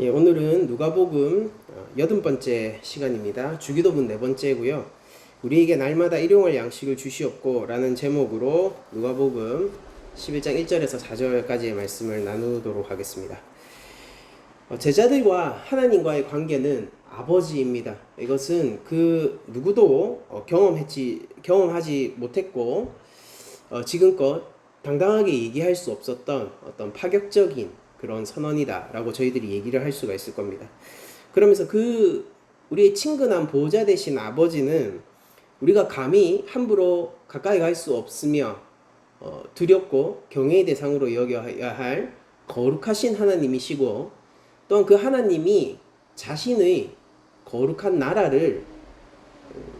예, 오늘은 누가복음 80번째 시간입니다. 주기도문 4번째고요. 우리에게 날마다 일용할 양식을 주시옵고 라는 제목으로 누가복음 11장 1절에서 4절까지의 말씀을 나누도록 하겠습니다. 제자들과 하나님과의 관계는 아버지입니다. 이것은 그 누구도 경험하지 못했고 지금껏 당당하게 얘기할 수 없었던 어떤 파격적인 그런 선언이다 라고 저희들이 얘기를 할 수가 있을 겁니다. 그러면서 우리의 친근한 보호자 되신 아버지는 우리가 감히 함부로 가까이 갈 수 없으며 두렵고 경외의 대상으로 여겨야 할 거룩하신 하나님이시고, 또한 그 하나님이 자신의 거룩한 나라를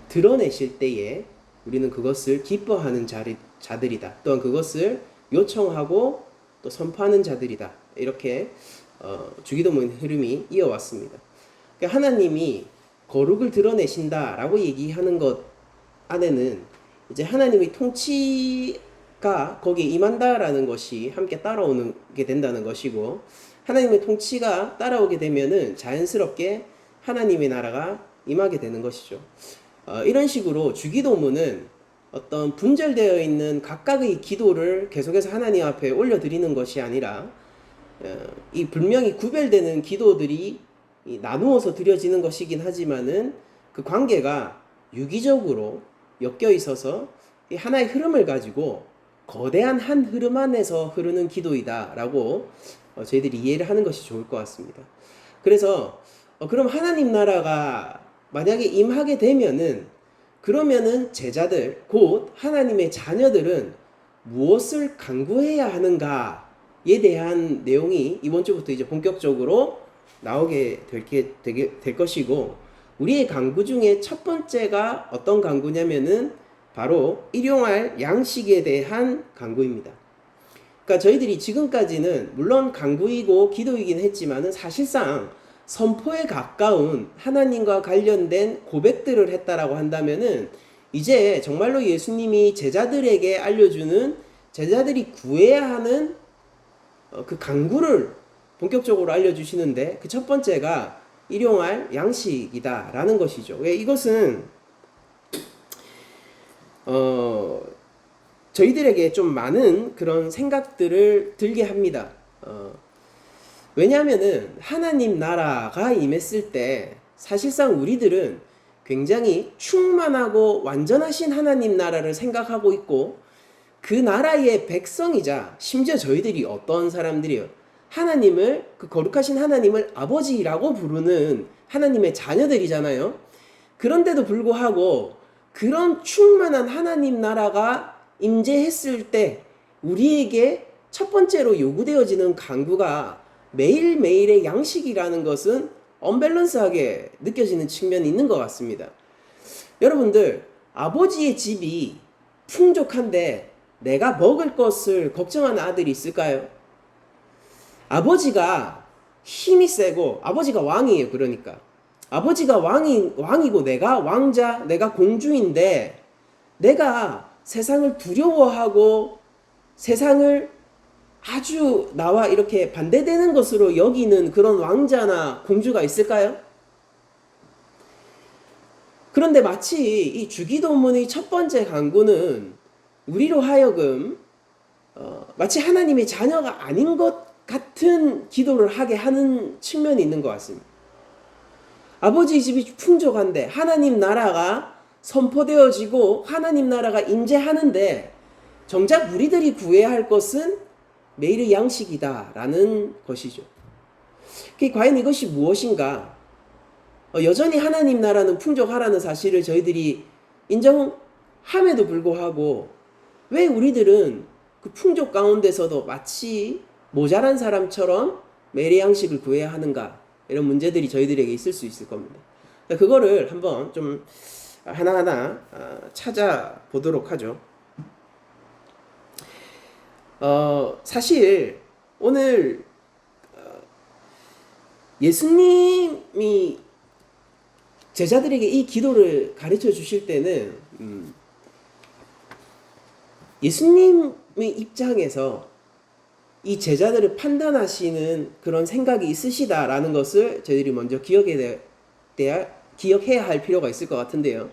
드러내실 때에 우리는 그것을 기뻐하는 자들이다. 또한 그것을 요청하고 또 선포하는 자들이다. 이렇게 주기도문 흐름이 이어왔습니다. 그러니까 하나님이 거룩을 드러내신다라고 얘기하는 것 안에는 이제 하나님의 통치가 거기에 임한다라는 것이 함께 따라오게 된다는 것이고, 하나님의 통치가 따라오게 되면은 자연스럽게 하나님의 나라가 임하게 되는 것이죠. 이런 식으로 주기도문은 어떤 분절되어 있는 각각의 기도를 계속해서 하나님 앞에 올려드리는 것이 아니라 이 분명히 구별되는 기도들이 나누어서 드려지는 것이긴 하지만은 그 관계가 유기적으로 엮여 있어서 하나의 흐름을 가지고 거대한 한 흐름 안에서 흐르는 기도이다라고 저희들이 이해를 하는 것이 좋을 것 같습니다. 그래서 그럼 하나님 나라가 만약에 임하게 되면은, 그러면은 제자들 곧 하나님의 자녀들은 무엇을 간구해야 하는가에 대한 내용이 이번 주부터 이제 본격적으로 나오게 될 것이고, 우리의 간구 중에 첫 번째가 어떤 간구냐면은 바로 일용할 양식에 대한 간구입니다. 그러니까 저희들이 지금까지는 물론 간구이고 기도이긴 했지만은 사실상 선포에 가까운 하나님과 관련된 고백들을 했다라고 한다면은, 이제 정말로 예수님이 제자들에게 알려주는, 제자들이 구해야 하는 그 간구를 본격적으로 알려주시는데, 그 첫 번째가 일용할 양식이다라는 것이죠. 이것은 저희들에게 좀 많은 그런 생각들을 들게 합니다. 왜냐하면은 하나님 나라가 임했을 때 사실상 우리들은 굉장히 충만하고 완전하신 하나님 나라를 생각하고 있고, 그 나라의 백성이자 심지어 저희들이 어떤 사람들이요, 하나님을, 그 거룩하신 하나님을 아버지라고 부르는 하나님의 자녀들이잖아요. 그런데도 불구하고 그런 충만한 하나님 나라가 임재했을 때 우리에게 첫 번째로 요구되어지는 간구가 매일매일의 양식이라는 것은 언밸런스하게 느껴지는 측면이 있는 것 같습니다. 여러분들, 아버지의 집이 풍족한데 내가 먹을 것을 걱정하는 아들이 있을까요? 아버지가 힘이 세고, 아버지가 왕이에요. 그러니까 아버지가 왕이고 내가 왕자, 내가 공주인데, 내가 세상을 두려워하고 세상을 아주 나와 이렇게 반대되는 것으로 여기는 그런 왕자나 공주가 있을까요? 그런데 마치 이 주기도문의 첫 번째 간구는 우리로 하여금 마치 하나님의 자녀가 아닌 것 같은 기도를 하게 하는 측면이 있는 것 같습니다. 아버지 집이 풍족한데 하나님 나라가 선포되어지고 하나님 나라가 임재하는데, 정작 우리들이 구해야 할 것은 매일의 양식이다라는 것이죠. 과연 이것이 무엇인가? 여전히 하나님 나라는 풍족하라는 사실을 저희들이 인정함에도 불구하고 왜 우리들은 그 풍족 가운데서도 마치 모자란 사람처럼 매일의 양식을 구해야 하는가? 이런 문제들이 저희들에게 있을 수 있을 겁니다. 그거를 한번 좀 하나하나 찾아보도록 하죠. 사실 오늘 예수님이 제자들에게 이 기도를 가르쳐 주실 때는 예수님의 입장에서 이 제자들을 판단하시는 그런 생각이 있으시다라는 것을 저희들이 먼저 기억해야 할 필요가 있을 것 같은데요.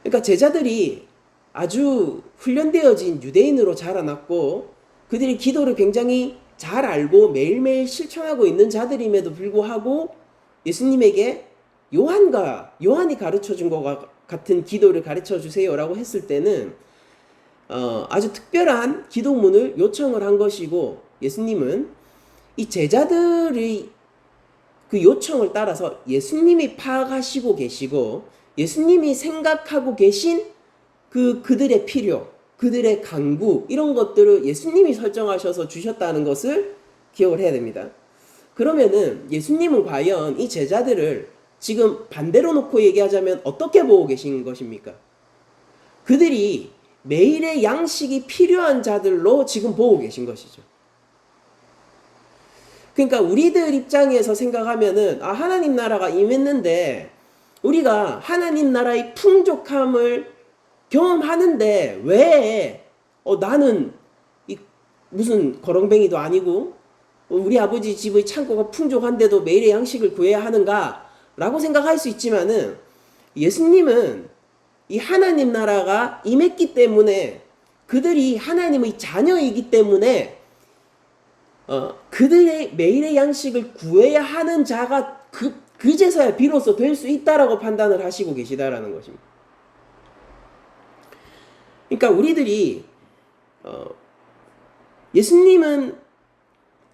그러니까 제자들이 아주 훈련되어진 유대인으로 자라났고 그들이 기도를 굉장히 잘 알고 매일매일 실천하고 있는 자들임에도 불구하고 예수님에게 요한이 가르쳐 준 것 같은 기도를 가르쳐 주세요라고 했을 때는 아주 특별한 기도문을 요청을 한 것이고, 예수님은 이 제자들의 그 요청을 따라서 예수님이 파악하시고 계시고 예수님이 생각하고 계신 그들의 필요, 그들의 간구, 이런 것들을 예수님이 설정하셔서 주셨다는 것을 기억을 해야 됩니다. 그러면은 예수님은 과연 이 제자들을 지금 반대로 놓고 얘기하자면 어떻게 보고 계신 것입니까? 그들이 매일의 양식이 필요한 자들로 지금 보고 계신 것이죠. 그러니까 우리들 입장에서 생각하면은 하나님 나라가 임했는데 우리가 하나님 나라의 풍족함을 경험하는데 왜 나는 무슨 거렁뱅이도 아니고 우리 아버지 집의 창고가 풍족한데도 매일의 양식을 구해야 하는가 라고 생각할 수 있지만은, 예수님은 이 하나님 나라가 임했기 때문에 그들이 하나님의 자녀이기 때문에 그들의 매일의 양식을 구해야 하는 자가 그제서야 비로소 될 수 있다라고 판단을 하시고 계시다라는 것입니다. 그러니까 우리들이 예수님은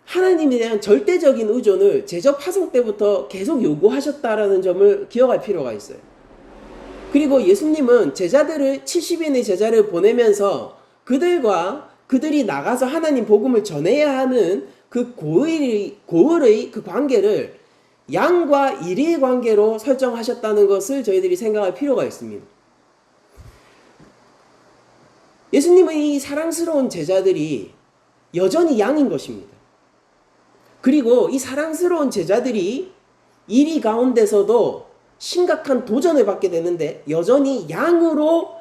하나님에 대한 절대적인 의존을 제접 파송 때부터 계속 요구하셨다라는 점을 기억할 필요가 있어요. 그리고 예수님은 70인의 제자를 보내면서 그들이 나가서 하나님 복음을 전해야 하는 그 고을의 그 관계를 양과 이리의 관계로 설정하셨다는 것을 저희들이 생각할 필요가 있습니다. 예수님의 이 사랑스러운 제자들이 여전히 양인 것입니다. 그리고 이 사랑스러운 제자들이 이리 가운데서도 심각한 도전을 받게 되는데 여전히 양으로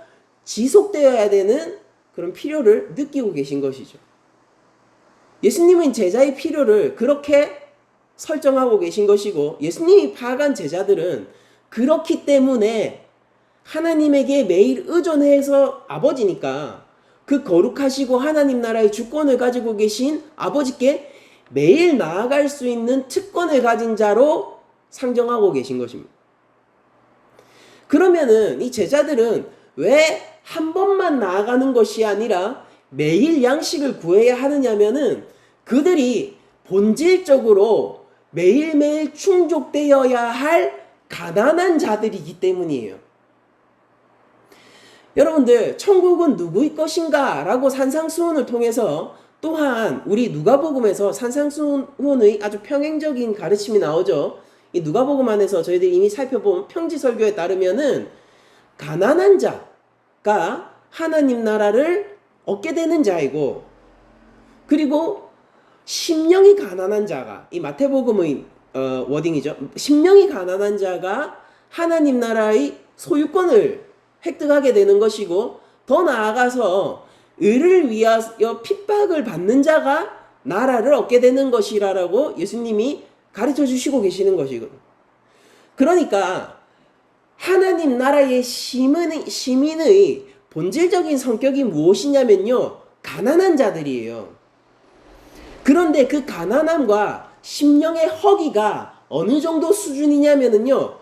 지속되어야 되는 그런 필요를 느끼고 계신 것이죠. 예수님은 제자의 필요를 그렇게 설정하고 계신 것이고, 예수님이 파악한 제자들은 그렇기 때문에 하나님에게 매일 의존해서 아버지니까 그 거룩하시고 하나님 나라의 주권을 가지고 계신 아버지께 매일 나아갈 수 있는 특권을 가진 자로 상정하고 계신 것입니다. 그러면은 이 제자들은 왜 한 번만 나아가는 것이 아니라 매일 양식을 구해야 하느냐면은 그들이 본질적으로 매일매일 충족되어야 할 가난한 자들이기 때문이에요. 여러분들, 천국은 누구의 것인가? 라고 산상수훈을 통해서, 또한 우리 누가복음에서 산상수훈의 아주 평행적인 가르침이 나오죠. 이 누가복음 안에서 저희들이 이미 살펴본 평지설교에 따르면은 가난한 자가 하나님 나라를 얻게 되는 자이고, 그리고 심령이 가난한 자가, 이 마태복음의 워딩이죠. 심령이 가난한 자가 하나님 나라의 소유권을 획득하게 되는 것이고, 더 나아가서 의를 위하여 핍박을 받는 자가 나라를 얻게 되는 것이라고 예수님이 가르쳐 주시고 계시는 것이거든요. 그러니까 하나님 나라의 시민의 본질적인 성격이 무엇이냐면요, 가난한 자들이에요. 그런데 그 가난함과 심령의 허기가 어느 정도 수준이냐면요,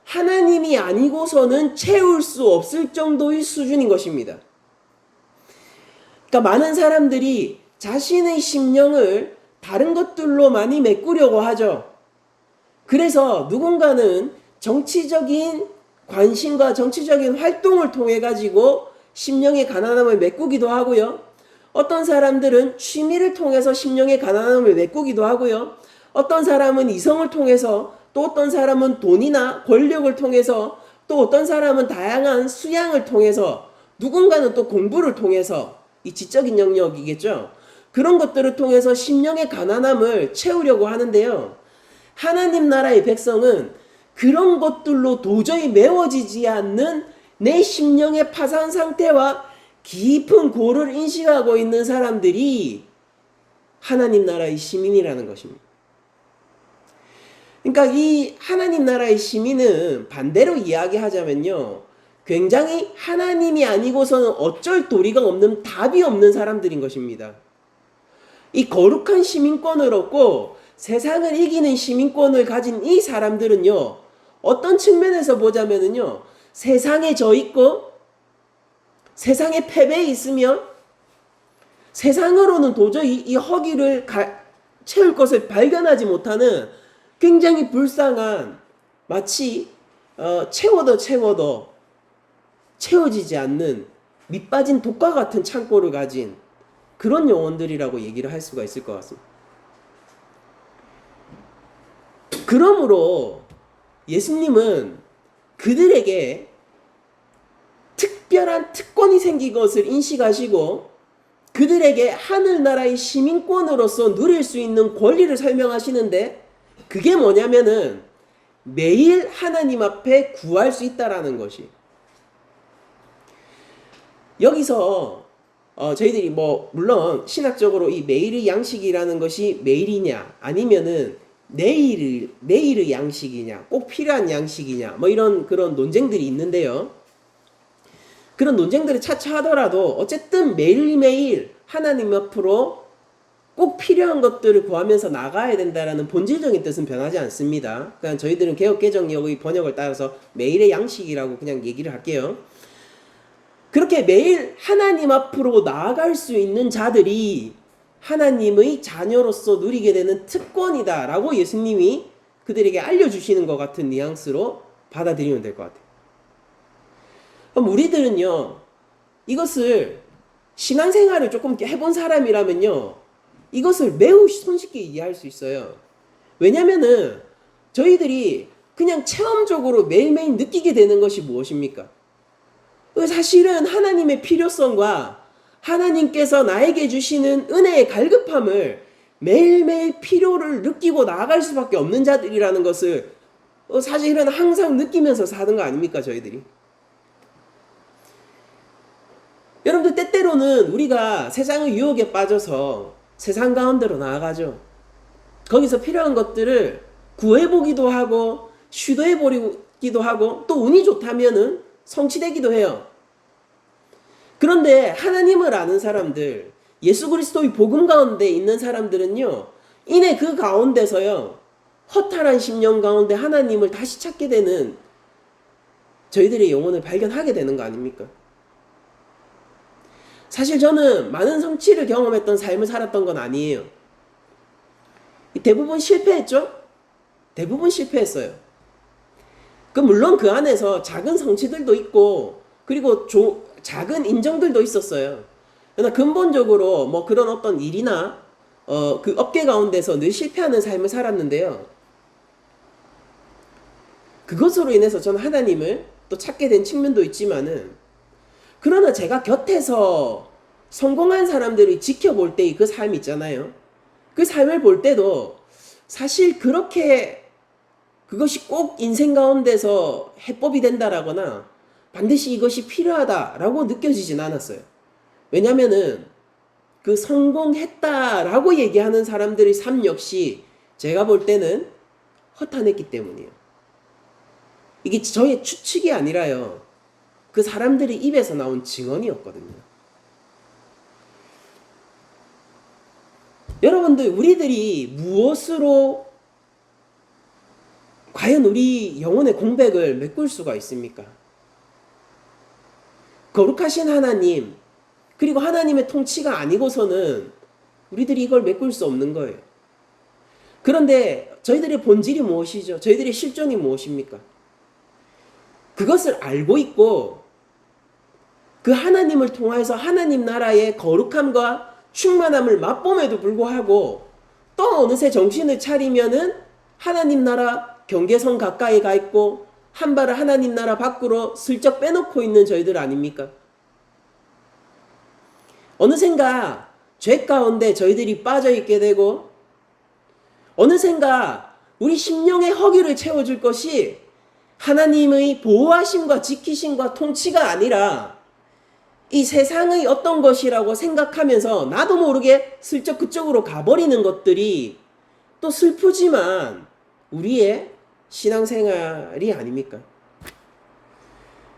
하나님이 아니고서는 채울 수 없을 정도의 수준인 것입니다. 그러니까 많은 사람들이 자신의 심령을 다른 것들로 많이 메꾸려고 하죠. 그래서 누군가는 정치적인 관심과 정치적인 활동을 통해 가지고 심령의 가난함을 메꾸기도 하고요. 어떤 사람들은 취미를 통해서 심령의 가난함을 메꾸기도 하고요. 어떤 사람은 이성을 통해서, 또 어떤 사람은 돈이나 권력을 통해서, 또 어떤 사람은 다양한 수양을 통해서, 누군가는 또 공부를 통해서, 이 지적인 영역이겠죠. 그런 것들을 통해서 심령의 가난함을 채우려고 하는데요. 하나님 나라의 백성은 그런 것들로 도저히 메워지지 않는 내 심령의 파산 상태와 깊은 고를 인식하고 있는 사람들이 하나님 나라의 시민이라는 것입니다. 그러니까 이 하나님 나라의 시민은 반대로 이야기하자면요, 굉장히 하나님이 아니고서는 어쩔 도리가 없는, 답이 없는 사람들인 것입니다. 이 거룩한 시민권을 얻고 세상을 이기는 시민권을 가진 이 사람들은요, 어떤 측면에서 보자면은요, 세상에 져 있고 세상에 패배해 있으며 세상으로는 도저히 이 허기를 채울 것을 발견하지 못하는 굉장히 불쌍한, 마치 채워도 채워지지 않는 밑빠진 독과 같은 창고를 가진 그런 영혼들이라고 얘기를 할 수가 있을 것 같습니다. 그러므로 예수님은 그들에게 특별한 특권이 생긴 것을 인식하시고 그들에게 하늘나라의 시민권으로서 누릴 수 있는 권리를 설명하시는데, 그게 뭐냐면은 매일 하나님 앞에 구할 수 있다라는 것이. 여기서 저희들이 물론 신학적으로 이 매일의 양식이라는 것이 매일이냐 아니면은 내일의 양식이냐, 꼭 필요한 양식이냐, 이런 그런 논쟁들이 있는데요. 그런 논쟁들을 차차 하더라도 어쨌든 매일매일 하나님 앞으로 꼭 필요한 것들을 구하면서 나가야 된다라는 본질적인 뜻은 변하지 않습니다. 그냥 저희들은 개역개정역의 번역을 따라서 매일의 양식이라고 그냥 얘기를 할게요. 그렇게 매일 하나님 앞으로 나아갈 수 있는 자들이 하나님의 자녀로서 누리게 되는 특권이다라고 예수님이 그들에게 알려주시는 것 같은 뉘앙스로 받아들이면 될 것 같아요. 그럼 우리들은요, 이것을 신앙생활을 조금 해본 사람이라면요, 이것을 매우 손쉽게 이해할 수 있어요. 왜냐면은 저희들이 그냥 체험적으로 매일매일 느끼게 되는 것이 무엇입니까? 사실은 하나님의 필요성과 하나님께서 나에게 주시는 은혜의 갈급함을 매일매일 필요를 느끼고 나아갈 수밖에 없는 자들이라는 것을 사실은 항상 느끼면서 사는 거 아닙니까, 저희들이? 여러분들, 때때로는 우리가 세상의 유혹에 빠져서 세상 가운데로 나아가죠. 거기서 필요한 것들을 구해보기도 하고 시도해보기도 하고 또 운이 좋다면은 성취되기도 해요. 그런데 하나님을 아는 사람들, 예수 그리스도의 복음 가운데 있는 사람들은요, 이내 그 가운데서요, 허탈한 심령 가운데 하나님을 다시 찾게 되는 저희들의 영혼을 발견하게 되는 거 아닙니까? 사실 저는 많은 성취를 경험했던 삶을 살았던 건 아니에요. 대부분 실패했죠? 대부분 실패했어요. 물론 그 안에서 작은 성취들도 있고 그리고 작은 인정들도 있었어요. 그러나 근본적으로 그런 어떤 일이나 그 업계 가운데서 늘 실패하는 삶을 살았는데요. 그것으로 인해서 저는 하나님을 또 찾게 된 측면도 있지만은, 그러나 제가 곁에서 성공한 사람들을 지켜볼 때의 그 삶 있잖아요. 그 삶을 볼 때도 사실 그렇게 그것이 꼭 인생 가운데서 해법이 된다라거나 반드시 이것이 필요하다라고 느껴지진 않았어요. 왜냐면은 그 성공했다라고 얘기하는 사람들의 삶 역시 제가 볼 때는 허탄했기 때문이에요. 이게 저의 추측이 아니라요, 그 사람들의 입에서 나온 증언이었거든요. 여러분들, 우리들이 무엇으로 과연 우리 영혼의 공백을 메꿀 수가 있습니까? 거룩하신 하나님, 그리고 하나님의 통치가 아니고서는 우리들이 이걸 메꿀 수 없는 거예요. 그런데 저희들의 본질이 무엇이죠? 저희들의 실존이 무엇입니까? 그것을 알고 있고 그 하나님을 통해서 하나님 나라의 거룩함과 충만함을 맛봄에도 불구하고 또 어느새 정신을 차리면은 하나님 나라 경계선 가까이 가 있고 한 발을 하나님 나라 밖으로 슬쩍 빼놓고 있는 저희들 아닙니까? 어느샌가 죄 가운데 저희들이 빠져 있게 되고, 어느샌가 우리 심령의 허기를 채워줄 것이 하나님의 보호하심과 지키심과 통치가 아니라 이 세상의 어떤 것이라고 생각하면서 나도 모르게 슬쩍 그쪽으로 가버리는 것들이 또 슬프지만 우리의 신앙생활이 아닙니까?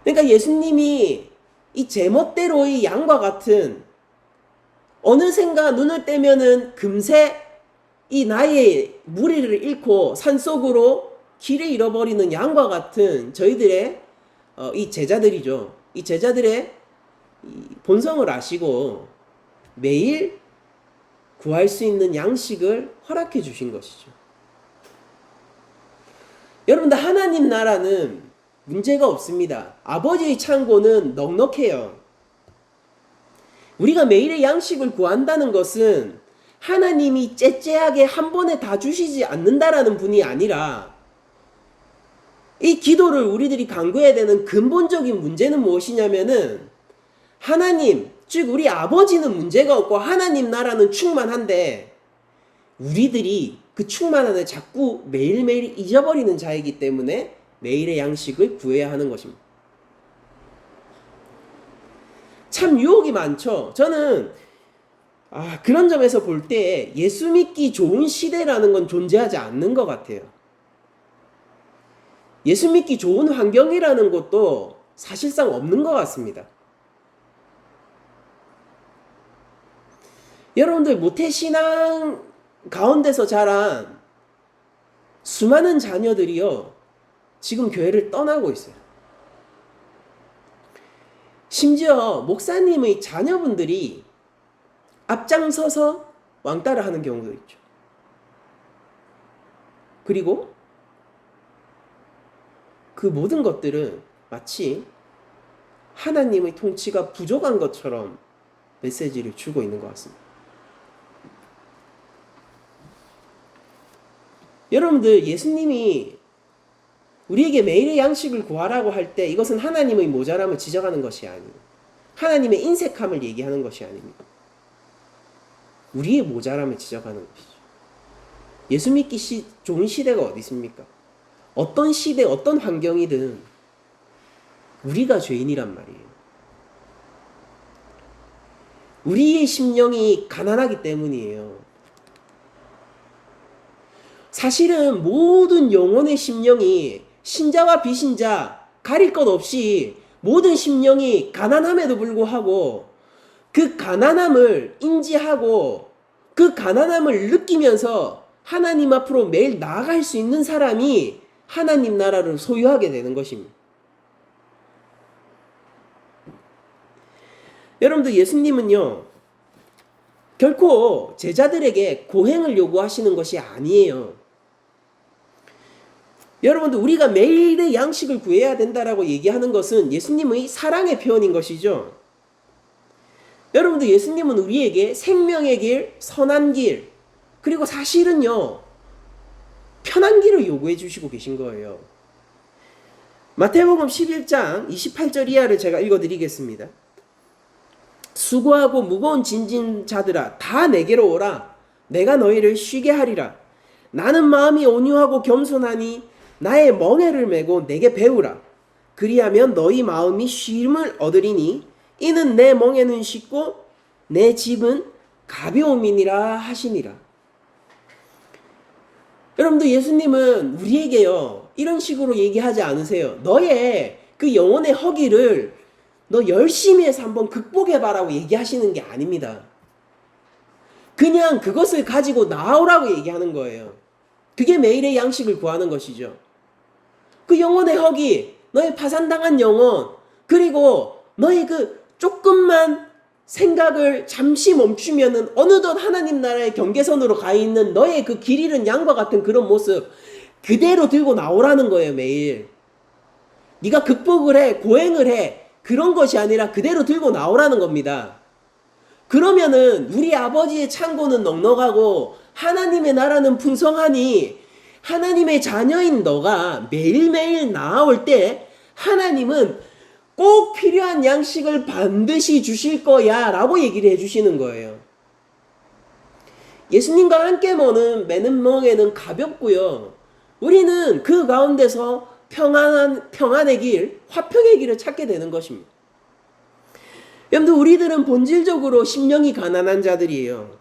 그러니까 예수님이 이 제멋대로의 양과 같은 어느샌가 눈을 떼면은 금세 이 나의 무리를 잃고 산속으로 길을 잃어버리는 양과 같은 저희들의 이 제자들이죠. 이 제자들의 이 본성을 아시고 매일 구할 수 있는 양식을 허락해 주신 것이죠. 여러분들 하나님 나라는 문제가 없습니다. 아버지의 창고는 넉넉해요. 우리가 매일의 양식을 구한다는 것은 하나님이 째째하게 한 번에 다 주시지 않는다라는 분이 아니라 이 기도를 우리들이 간구해야 되는 근본적인 문제는 무엇이냐면은 하나님, 즉 우리 아버지는 문제가 없고 하나님 나라는 충만한데 우리들이 그 충만함을 자꾸 매일매일 잊어버리는 자이기 때문에 매일의 양식을 구해야 하는 것입니다. 참 유혹이 많죠. 저는 그런 점에서 볼 때 예수 믿기 좋은 시대라는 건 존재하지 않는 것 같아요. 예수 믿기 좋은 환경이라는 것도 사실상 없는 것 같습니다. 여러분들 모태신앙 가운데서 자란 수많은 자녀들이요 지금 교회를 떠나고 있어요. 심지어 목사님의 자녀분들이 앞장서서 왕따를 하는 경우도 있죠. 그리고 그 모든 것들은 마치 하나님의 통치가 부족한 것처럼 메시지를 주고 있는 것 같습니다. 여러분들 예수님이 우리에게 매일의 양식을 구하라고 할 때 이것은 하나님의 모자람을 지적하는 것이 아니에요. 하나님의 인색함을 얘기하는 것이 아닙니다. 우리의 모자람을 지적하는 것이죠. 예수 믿기 좋은 시대가 어디 있습니까? 어떤 시대, 어떤 환경이든 우리가 죄인이란 말이에요. 우리의 심령이 가난하기 때문이에요. 사실은 모든 영혼의 심령이 신자와 비신자 가릴 것 없이 모든 심령이 가난함에도 불구하고 그 가난함을 인지하고 그 가난함을 느끼면서 하나님 앞으로 매일 나아갈 수 있는 사람이 하나님 나라를 소유하게 되는 것입니다. 여러분들 예수님은요 결코 제자들에게 고행을 요구하시는 것이 아니에요. 여러분들 우리가 매일의 양식을 구해야 된다라고 얘기하는 것은 예수님의 사랑의 표현인 것이죠. 여러분들 예수님은 우리에게 생명의 길, 선한 길, 그리고 사실은요 편한 길을 요구해 주시고 계신 거예요. 마태복음 11장 28절 이하를 제가 읽어드리겠습니다. 수고하고 무거운 짐진 자들아 다 내게로 오라. 내가 너희를 쉬게 하리라. 나는 마음이 온유하고 겸손하니 나의 멍에를 메고 내게 배우라. 그리하면 너희 마음이 쉼을 얻으리니 이는 내 멍에는 쉽고 내 짐은 가벼움이니라 하시니라. 여러분들 예수님은 우리에게요 이런 식으로 얘기하지 않으세요. 너의 그 영혼의 허기를 너 열심히 해서 한번 극복해봐라고 얘기하시는 게 아닙니다. 그냥 그것을 가지고 나오라고 얘기하는 거예요. 그게 매일의 양식을 구하는 것이죠. 그 영혼의 허기, 너의 파산당한 영혼, 그리고 너의 그 조금만 생각을 잠시 멈추면은 어느덧 하나님 나라의 경계선으로 가 있는 너의 그 길 잃은 양과 같은 그런 모습 그대로 들고 나오라는 거예요. 매일 네가 극복을 해, 고행을 해, 그런 것이 아니라 그대로 들고 나오라는 겁니다. 그러면은 우리 아버지의 창고는 넉넉하고 하나님의 나라는 풍성하니 하나님의 자녀인 너가 매일매일 나아올 때 하나님은 꼭 필요한 양식을 반드시 주실 거야 라고 얘기를 해주시는 거예요. 예수님과 함께 매는 멍에는 가볍고요. 우리는 그 가운데서 평안의 길, 화평의 길을 찾게 되는 것입니다. 여러분들, 우리들은 본질적으로 심령이 가난한 자들이에요.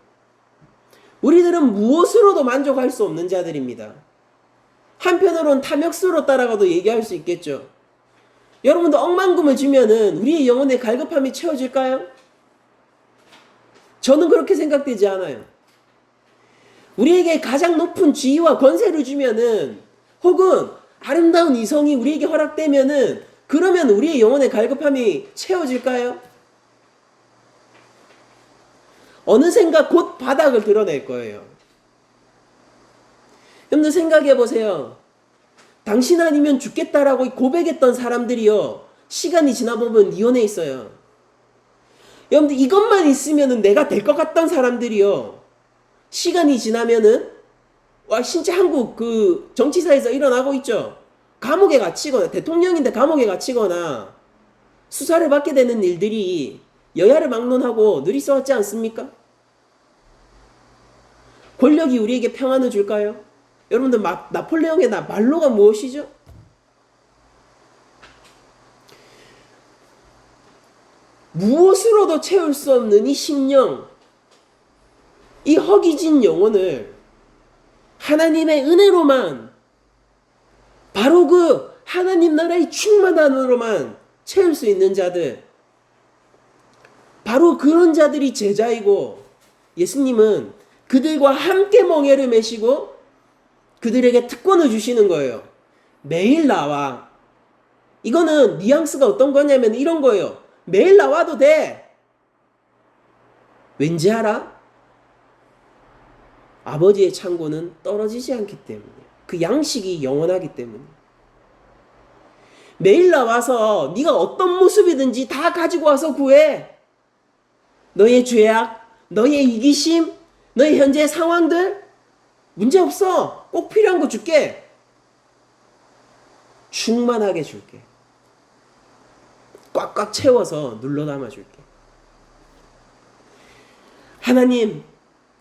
우리들은 무엇으로도 만족할 수 없는 자들입니다. 한편으로는 탐욕스로 따라가도 얘기할 수 있겠죠. 여러분도 억만금을 주면은 우리의 영혼의 갈급함이 채워질까요? 저는 그렇게 생각되지 않아요. 우리에게 가장 높은 지위와 권세를 주면은, 혹은 아름다운 이성이 우리에게 허락되면은, 그러면 우리의 영혼의 갈급함이 채워질까요? 어느샌가 곧 바닥을 드러낼 거예요. 여러분들 생각해 보세요. 당신 아니면 죽겠다라고 고백했던 사람들이요, 시간이 지나보면 이혼해 있어요. 여러분들, 이것만 있으면 내가 될 것 같던 사람들이요, 시간이 지나면은, 와, 진짜 한국 그 정치사에서 일어나고 있죠. 감옥에 갇히거나, 대통령인데 감옥에 갇히거나 수사를 받게 되는 일들이 여야를 막론하고 늘 있어왔지 않습니까? 권력이 우리에게 평안을 줄까요? 여러분들, 나폴레옹의 말로가 무엇이죠? 무엇으로도 채울 수 없는 이 심령, 이 허기진 영혼을 하나님의 은혜로만, 바로 그 하나님 나라의 충만함으로만 채울 수 있는 자들, 바로 그런 자들이 제자이고, 예수님은 그들과 함께 멍에를 메시고 그들에게 특권을 주시는 거예요. 매일 나와. 이거는 뉘앙스가 어떤 거냐면 이런 거예요. 매일 나와도 돼. 왠지 알아? 아버지의 창고는 떨어지지 않기 때문에, 그 양식이 영원하기 때문에. 매일 나와서 네가 어떤 모습이든지 다 가지고 와서 구해. 너의 죄악, 너의 이기심, 너의 현재 상황들 문제없어. 꼭 필요한 거 줄게. 충만하게 줄게. 꽉꽉 채워서 눌러 담아줄게. 하나님,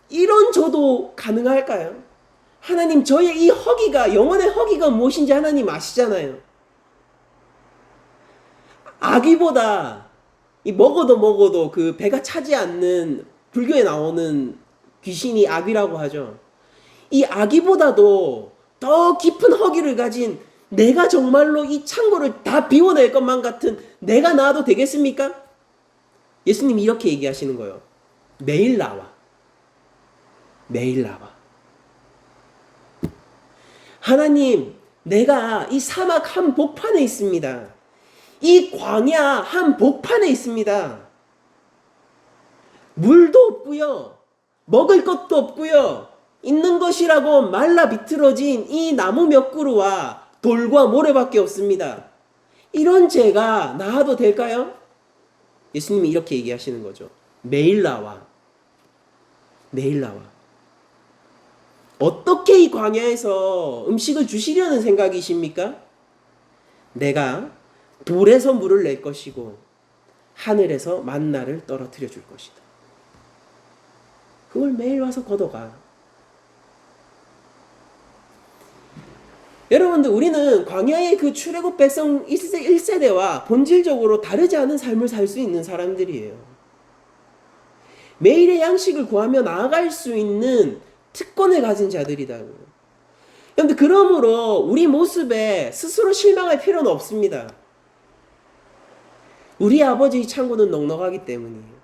이런 저도 가능할까요? 하나님, 저의 이 허기가, 영혼의 허기가 무엇인지 하나님 아시잖아요. 아기보다, 이 먹어도 그 배가 차지 않는, 불교에 나오는 귀신이 아귀라고 하죠. 이 아기보다도 더 깊은 허기를 가진, 내가 정말로 이 창고를 다 비워낼 것만 같은 내가 나와도 되겠습니까? 예수님이 이렇게 얘기하시는 거예요. 매일 나와. 매일 나와. 하나님, 내가 이 사막 한 복판에 있습니다. 이 광야 한 복판에 있습니다. 물도 없고요, 먹을 것도 없고요, 있는 것이라고 말라 비틀어진 이 나무 몇 그루와 돌과 모래밖에 없습니다. 이런 제가 나와도 될까요? 예수님이 이렇게 얘기하시는 거죠. 매일 나와. 매일 나와. 어떻게 이 광야에서 음식을 주시려는 생각이십니까? 내가 돌에서 물을 낼 것이고 하늘에서 만나를 떨어뜨려 줄 것이다. 그걸 매일 와서 걷어가. 여러분들, 우리는 광야의 그 출애굽 백성 1세대와 본질적으로 다르지 않은 삶을 살 수 있는 사람들이에요. 매일의 양식을 구하며 나아갈 수 있는 특권을 가진 자들이다고요. 그런데 그러므로 우리 모습에 스스로 실망할 필요는 없습니다. 우리 아버지의 창고는 넉넉하기 때문이에요.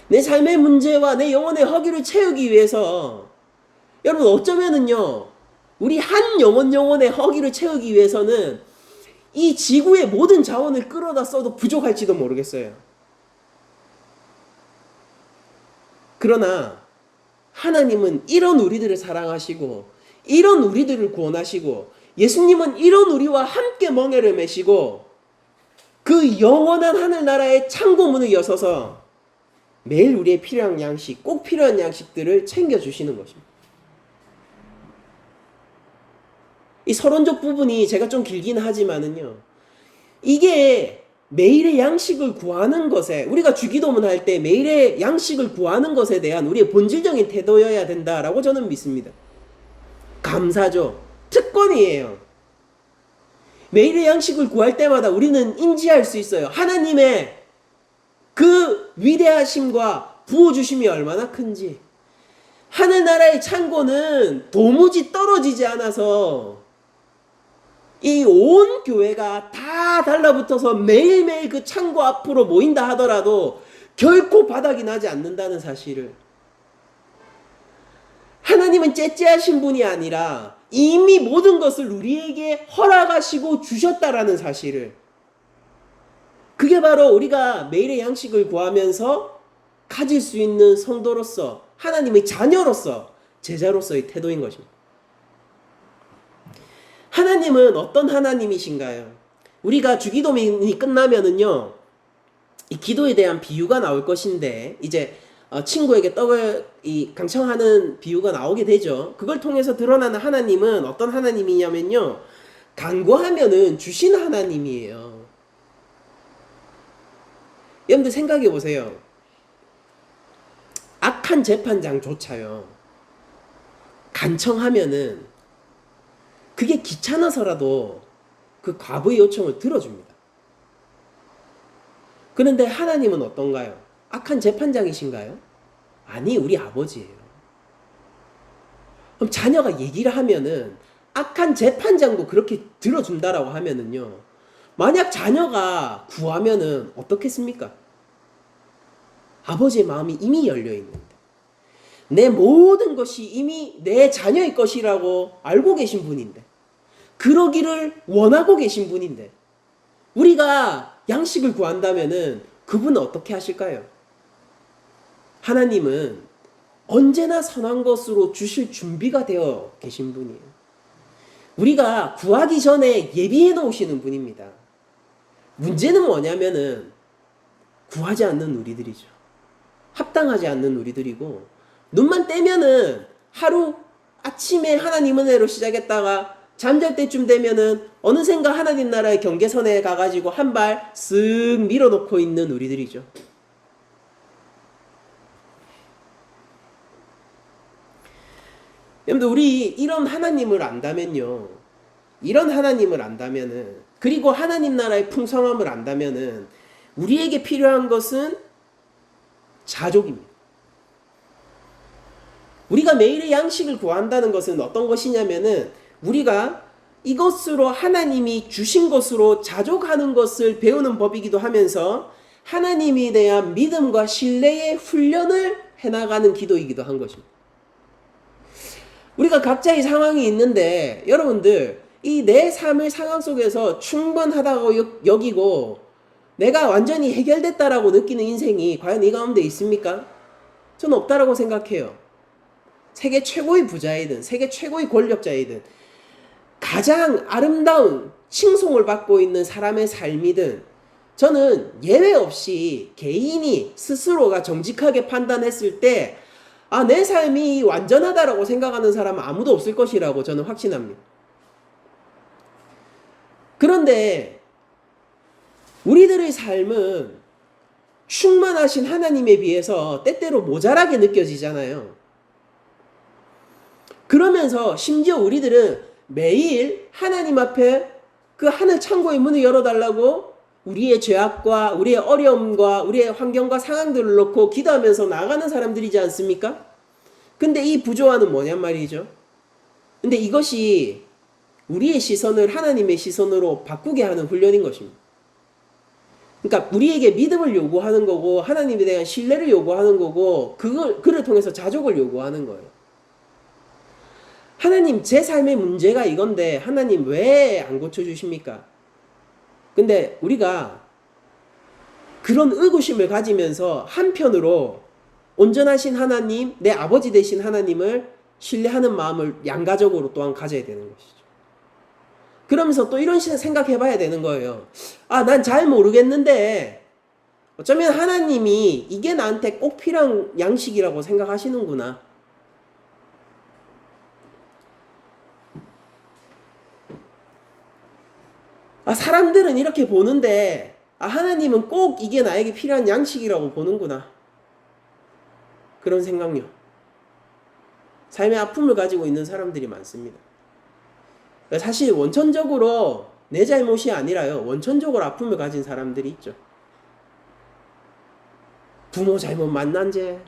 내 삶의 문제와 내 영혼의 허기를 채우기 위해서, 여러분, 어쩌면은요, 우리 한 영혼의 허기를 채우기 위해서는 이 지구의 모든 자원을 끌어다 써도 부족할지도 모르겠어요. 그러나 하나님은 이런 우리들을 사랑하시고, 이런 우리들을 구원하시고, 예수님은 이런 우리와 함께 멍에를 메시고 그 영원한 하늘나라의 창고문을 여서서 매일 우리의 필요한 양식, 꼭 필요한 양식들을 챙겨주시는 것입니다. 이 서론적 부분이 제가 좀 길긴 하지만은요, 이게 매일의 양식을 구하는 것에, 우리가 주기도문 할 때 매일의 양식을 구하는 것에 대한 우리의 본질적인 태도여야 된다라고 저는 믿습니다. 감사죠. 특권이에요. 매일의 양식을 구할 때마다 우리는 인지할 수 있어요. 하나님의 그 위대하심과 부어주심이 얼마나 큰지. 하늘나라의 창고는 도무지 떨어지지 않아서 이 온 교회가 다 달라붙어서 매일매일 그 창고 앞으로 모인다 하더라도 결코 바닥이 나지 않는다는 사실을. 하나님은 째째하신 분이 아니라 이미 모든 것을 우리에게 허락하시고 주셨다라는 사실을. 그게 바로 우리가 매일의 양식을 구하면서 가질 수 있는 성도로서, 하나님의 자녀로서, 제자로서의 태도인 것입니다. 하나님은 어떤 하나님이신가요? 우리가 주기도문이 끝나면은요, 이 기도에 대한 비유가 나올 것인데, 이제 친구에게 떡을 강청하는 비유가 나오게 되죠. 그걸 통해서 드러나는 하나님은 어떤 하나님이냐면요, 간구하면은 주신 하나님이에요. 여러분들 생각해 보세요. 악한 재판장조차요, 간청하면은 그게 귀찮아서라도 그 과부의 요청을 들어줍니다. 그런데 하나님은 어떤가요? 악한 재판장이신가요? 아니, 우리 아버지예요. 그럼 자녀가 얘기를 하면은 악한 재판장도 그렇게 들어준다라고 하면은요, 만약 자녀가 구하면은 어떻겠습니까? 아버지의 마음이 이미 열려 있는데, 내 모든 것이 이미 내 자녀의 것이라고 알고 계신 분인데, 그러기를 원하고 계신 분인데, 우리가 양식을 구한다면은 그분은 어떻게 하실까요? 하나님은 언제나 선한 것으로 주실 준비가 되어 계신 분이에요. 우리가 구하기 전에 예비해 놓으시는 분입니다. 문제는 뭐냐면은 구하지 않는 우리들이죠. 합당하지 않는 우리들이고, 눈만 떼면은 하루 아침에 하나님 은혜로 시작했다가 잠잘 때쯤 되면은 어느샌가 하나님 나라의 경계선에 가가지고 한 발 쓱 밀어놓고 있는 우리들이죠. 여러분들, 우리 이런 하나님을 안다면요, 이런 하나님을 안다면은, 그리고 하나님 나라의 풍성함을 안다면은 우리에게 필요한 것은 자족입니다. 우리가 매일의 양식을 구한다는 것은 어떤 것이냐면은, 우리가 이것으로 하나님이 주신 것으로 자족하는 것을 배우는 법이기도 하면서 하나님에 대한 믿음과 신뢰의 훈련을 해나가는 기도이기도 한 것입니다. 우리가 각자의 상황이 있는데, 여러분들, 이 내 삶의 상황 속에서 충분하다고 여기고 내가 완전히 해결됐다라고 느끼는 인생이 과연 이 가운데 있습니까? 저는 없다라고 생각해요. 세계 최고의 부자이든 세계 최고의 권력자이든 가장 아름다운 칭송을 받고 있는 사람의 삶이든, 저는 예외 없이 개인이 스스로가 정직하게 판단했을 때 내 삶이 완전하다라고 생각하는 사람은 아무도 없을 것이라고 저는 확신합니다. 그런데 우리들의 삶은 충만하신 하나님에 비해서 때때로 모자라게 느껴지잖아요. 그러면서 심지어 우리들은 매일 하나님 앞에 그 하늘 창고의 문을 열어달라고 우리의 죄악과 우리의 어려움과 우리의 환경과 상황들을 놓고 기도하면서 나아가는 사람들이지 않습니까? 근데 이 부조화는 뭐냔 말이죠. 근데 이것이 우리의 시선을 하나님의 시선으로 바꾸게 하는 훈련인 것입니다. 그러니까 우리에게 믿음을 요구하는 거고, 하나님에 대한 신뢰를 요구하는 거고, 그를 통해서 자족을 요구하는 거예요. 하나님, 제 삶의 문제가 이건데 하나님 왜 안 고쳐주십니까? 근데 우리가 그런 의구심을 가지면서 한편으로 온전하신 하나님, 내 아버지 되신 하나님을 신뢰하는 마음을 양가적으로 또한 가져야 되는 것이죠. 그러면서 또 이런 생각해 봐야 되는 거예요. 난 잘 모르겠는데 어쩌면 하나님이 이게 나한테 꼭 필요한 양식이라고 생각하시는구나. 사람들은 이렇게 보는데 하나님은 꼭 이게 나에게 필요한 양식이라고 보는구나. 그런 생각요. 삶의 아픔을 가지고 있는 사람들이 많습니다. 사실 원천적으로 내 잘못이 아니라요, 원천적으로 아픔을 가진 사람들이 있죠. 부모 잘못 만난 죄.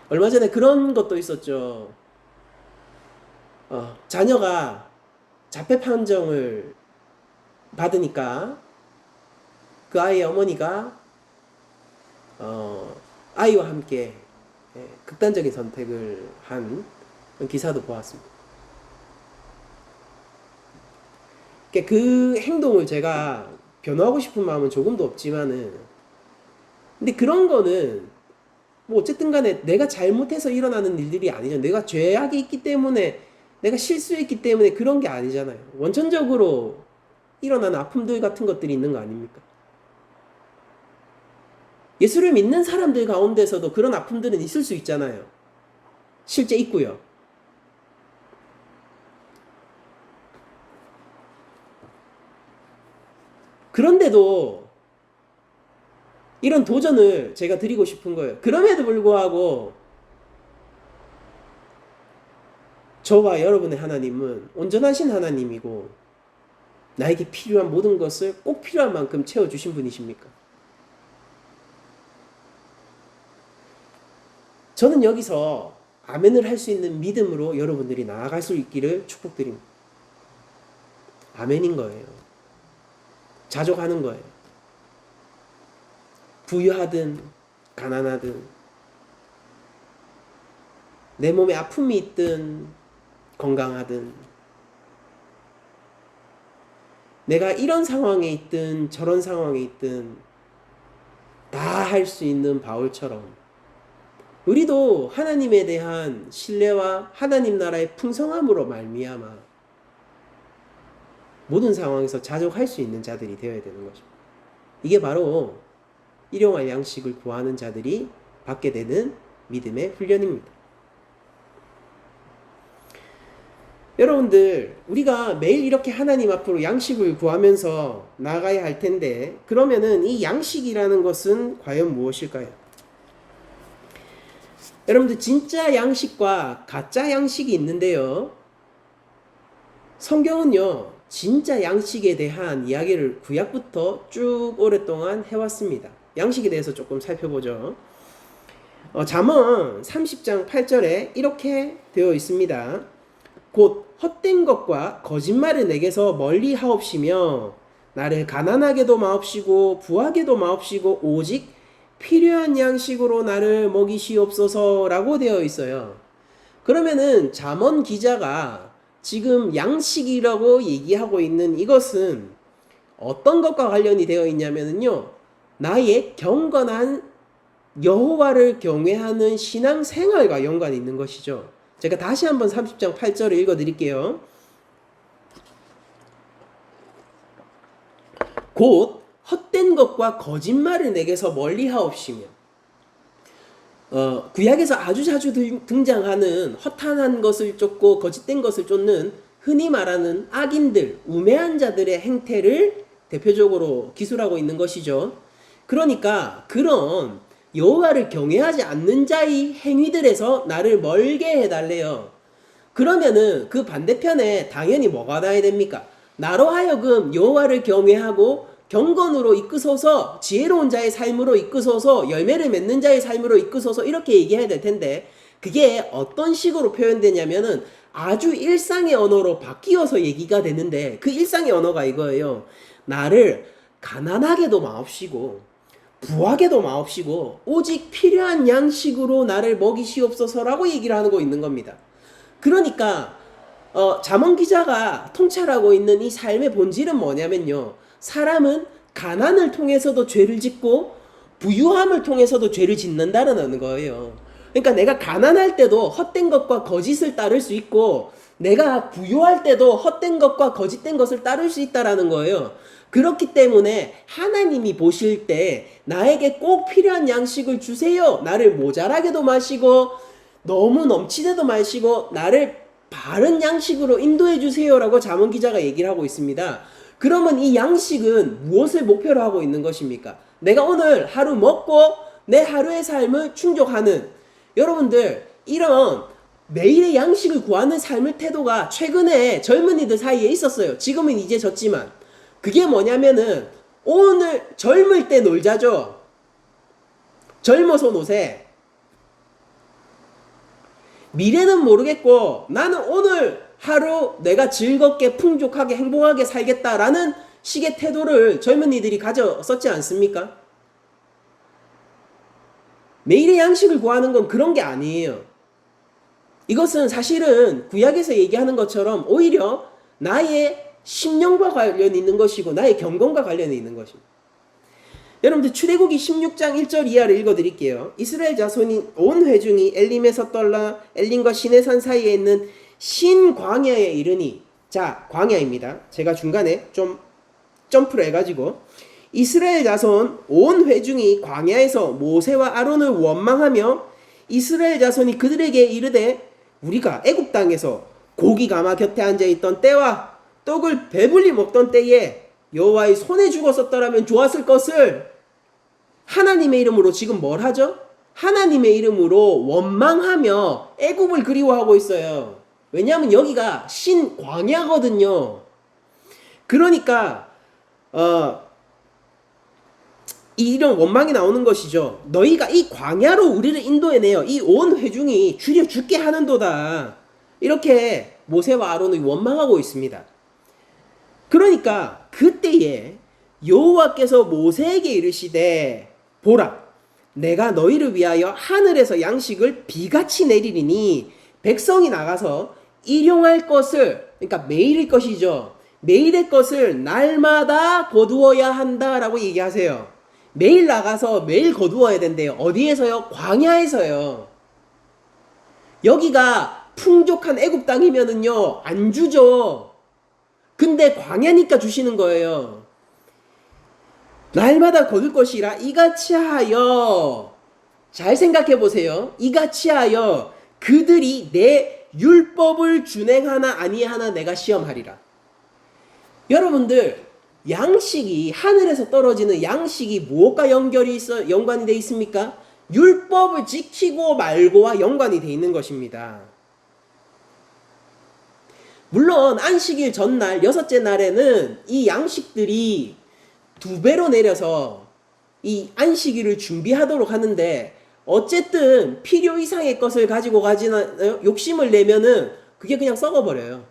얼마 전에 그런 것도 있었죠. 자녀가 자폐 판정을 받으니까 그 아이의 어머니가 아이와 함께 극단적인 선택을 한 그런 기사도 보았습니다. 그 행동을 제가 변호하고 싶은 마음은 조금도 없지만은, 근데 그런 거는 뭐 어쨌든 간에 내가 잘못해서 일어나는 일들이 아니죠. 내가 죄악이 있기 때문에, 내가 실수했기 때문에 그런 게 아니잖아요. 원천적으로 일어나는 아픔들 같은 것들이 있는 거 아닙니까? 예수를 믿는 사람들 가운데서도 그런 아픔들은 있을 수 있잖아요. 실제 있고요. 그런데도 이런 도전을 제가 드리고 싶은 거예요. 그럼에도 불구하고 저와 여러분의 하나님은 온전하신 하나님이고 나에게 필요한 모든 것을 꼭 필요한 만큼 채워주신 분이십니까? 저는 여기서 아멘을 할 수 있는 믿음으로 여러분들이 나아갈 수 있기를 축복드립니다. 아멘인 거예요. 자족하는 거예요. 부유하든 가난하든 내 몸에 아픔이 있든 건강하든 내가 이런 상황에 있든 저런 상황에 있든 다 할 수 있는 바울처럼 우리도 하나님에 대한 신뢰와 하나님 나라의 풍성함으로 말미암아 모든 상황에서 자족할 수 있는 자들이 되어야 되는 것입니다. 이게 바로 일용할 양식을 구하는 자들이 받게 되는 믿음의 훈련입니다. 여러분들, 우리가 매일 이렇게 하나님 앞으로 양식을 구하면서 나가야 할 텐데, 그러면은 이 양식이라는 것은 과연 무엇일까요? 여러분들, 진짜 양식과 가짜 양식이 있는데요. 성경은요, 진짜 양식에 대한 이야기를 구약부터 쭉 오랫동안 해왔습니다. 양식에 대해서 조금 살펴보죠. 잠언 30장 8절에 이렇게 되어 있습니다. 곧 헛된 것과 거짓말을 내게서 멀리 하옵시며 나를 가난하게도 마옵시고 부하게도 마옵시고 오직 필요한 양식으로 나를 먹이시옵소서라고 되어 있어요. 그러면은 잠언 기자가 지금 양식이라고 얘기하고 있는 이것은 어떤 것과 관련이 되어 있냐면요, 나의 경건한 여호와를 경외하는 신앙생활과 연관이 있는 것이죠. 제가 다시 한번 30장 8절을 읽어드릴게요. 곧 헛된 것과 거짓말을 내게서 멀리하옵시며, 구약에서 아주 자주 등장하는 허탄한 것을 쫓고 거짓된 것을 쫓는 흔히 말하는 악인들, 우매한 자들의 행태를 대표적으로 기술하고 있는 것이죠. 그러니까 그런 여호와를 경외하지 않는 자의 행위들에서 나를 멀게 해달래요. 그러면은 그 반대편에 당연히 뭐가 나야 됩니까? 나로 하여금 여호와를 경외하고 경건으로 이끄소서, 지혜로운 자의 삶으로 이끄소서, 열매를 맺는 자의 삶으로 이끄소서, 이렇게 얘기해야 될 텐데, 그게 어떤 식으로 표현되냐면은 아주 일상의 언어로 바뀌어서 얘기가 되는데, 그 일상의 언어가 이거예요. 나를 가난하게도 마옵시고 부하게도 마옵시고 오직 필요한 양식으로 나를 먹이시옵소서라고 얘기를 하고 있는 겁니다. 그러니까 잠언 기자가 통찰하고 있는 이 삶의 본질은 뭐냐면요, 사람은 가난을 통해서도 죄를 짓고 부유함을 통해서도 죄를 짓는다는 거예요. 그러니까 내가 가난할 때도 헛된 것과 거짓을 따를 수 있고, 내가 부유할 때도 헛된 것과 거짓된 것을 따를 수 있다라는 거예요. 그렇기 때문에 하나님이 보실 때 나에게 꼭 필요한 양식을 주세요, 나를 모자라게도 마시고 너무 넘치게도 마시고 나를 바른 양식으로 인도해 주세요라고 잠언 기자가 얘기를 하고 있습니다. 그러면 이 양식은 무엇을 목표로 하고 있는 것입니까? 내가 오늘 하루 먹고 내 하루의 삶을 충족하는, 여러분들 이런 매일의 양식을 구하는 삶의 태도가 최근에 젊은이들 사이에 있었어요. 지금은 이제 졌지만, 그게 뭐냐면은 오늘 젊을 때 놀자죠. 젊어서 노세. 미래는 모르겠고 나는 오늘 하루 내가 즐겁게 풍족하게 행복하게 살겠다라는 식의 태도를 젊은이들이 가졌었지 않습니까? 매일의 양식을 구하는 건 그런 게 아니에요. 이것은 사실은 구약에서 얘기하는 것처럼 오히려 나의 심령과 관련이 있는 것이고 나의 경건과 관련이 있는 것입니다. 여러분들 출애굽기 16장 1절 이하를 읽어드릴게요. 이스라엘 자손이 온 회중이 엘림에서 떨라 엘림과 시내산 사이에 있는 신광야에 이르니, 자, 광야입니다. 제가 중간에 좀 점프를 해가지고 이스라엘 자손 온 회중이 광야에서 모세와 아론을 원망하며 이스라엘 자손이 그들에게 이르되 우리가 애굽 땅에서 고기 가마 곁에 앉아있던 때와 떡을 배불리 먹던 때에 여호와의 손에 죽었었더라면 좋았을 것을, 하나님의 이름으로 지금 뭘 하죠? 하나님의 이름으로 원망하며 애굽을 그리워하고 있어요. 왜냐하면 여기가 신광야거든요. 그러니까 이런 원망이 나오는 것이죠. 너희가 이 광야로 우리를 인도해내어 이 온 회중이 주려 죽게 하는도다. 이렇게 모세와 아론이 원망하고 있습니다. 그러니까 그때에 여호와께서 모세에게 이르시되 보라, 내가 너희를 위하여 하늘에서 양식을 비같이 내리리니 백성이 나가서 일용할 것을, 그러니까 매일의 것이죠. 매일의 것을 날마다 거두어야 한다라고 얘기하세요. 매일 나가서 매일 거두어야 된대요. 어디에서요? 광야에서요. 여기가 풍족한 애굽 땅이면은요 안 주죠. 근데 광야니까 주시는 거예요. 날마다 거둘 것이라 이같이 하여, 잘 생각해 보세요. 이같이 하여 그들이 내 율법을 준행하나 아니하나 내가 시험하리라. 여러분들, 양식이, 하늘에서 떨어지는 양식이 무엇과 연관이 되어 있습니까? 율법을 지키고 말고와 연관이 되어 있는 것입니다. 물론 안식일 전날 여섯째 날에는 이 양식들이 2배로 내려서 이 안식일을 준비하도록 하는데, 어쨌든 필요 이상의 것을 가지고 가지나 욕심을 내면은 그게 그냥 썩어버려요.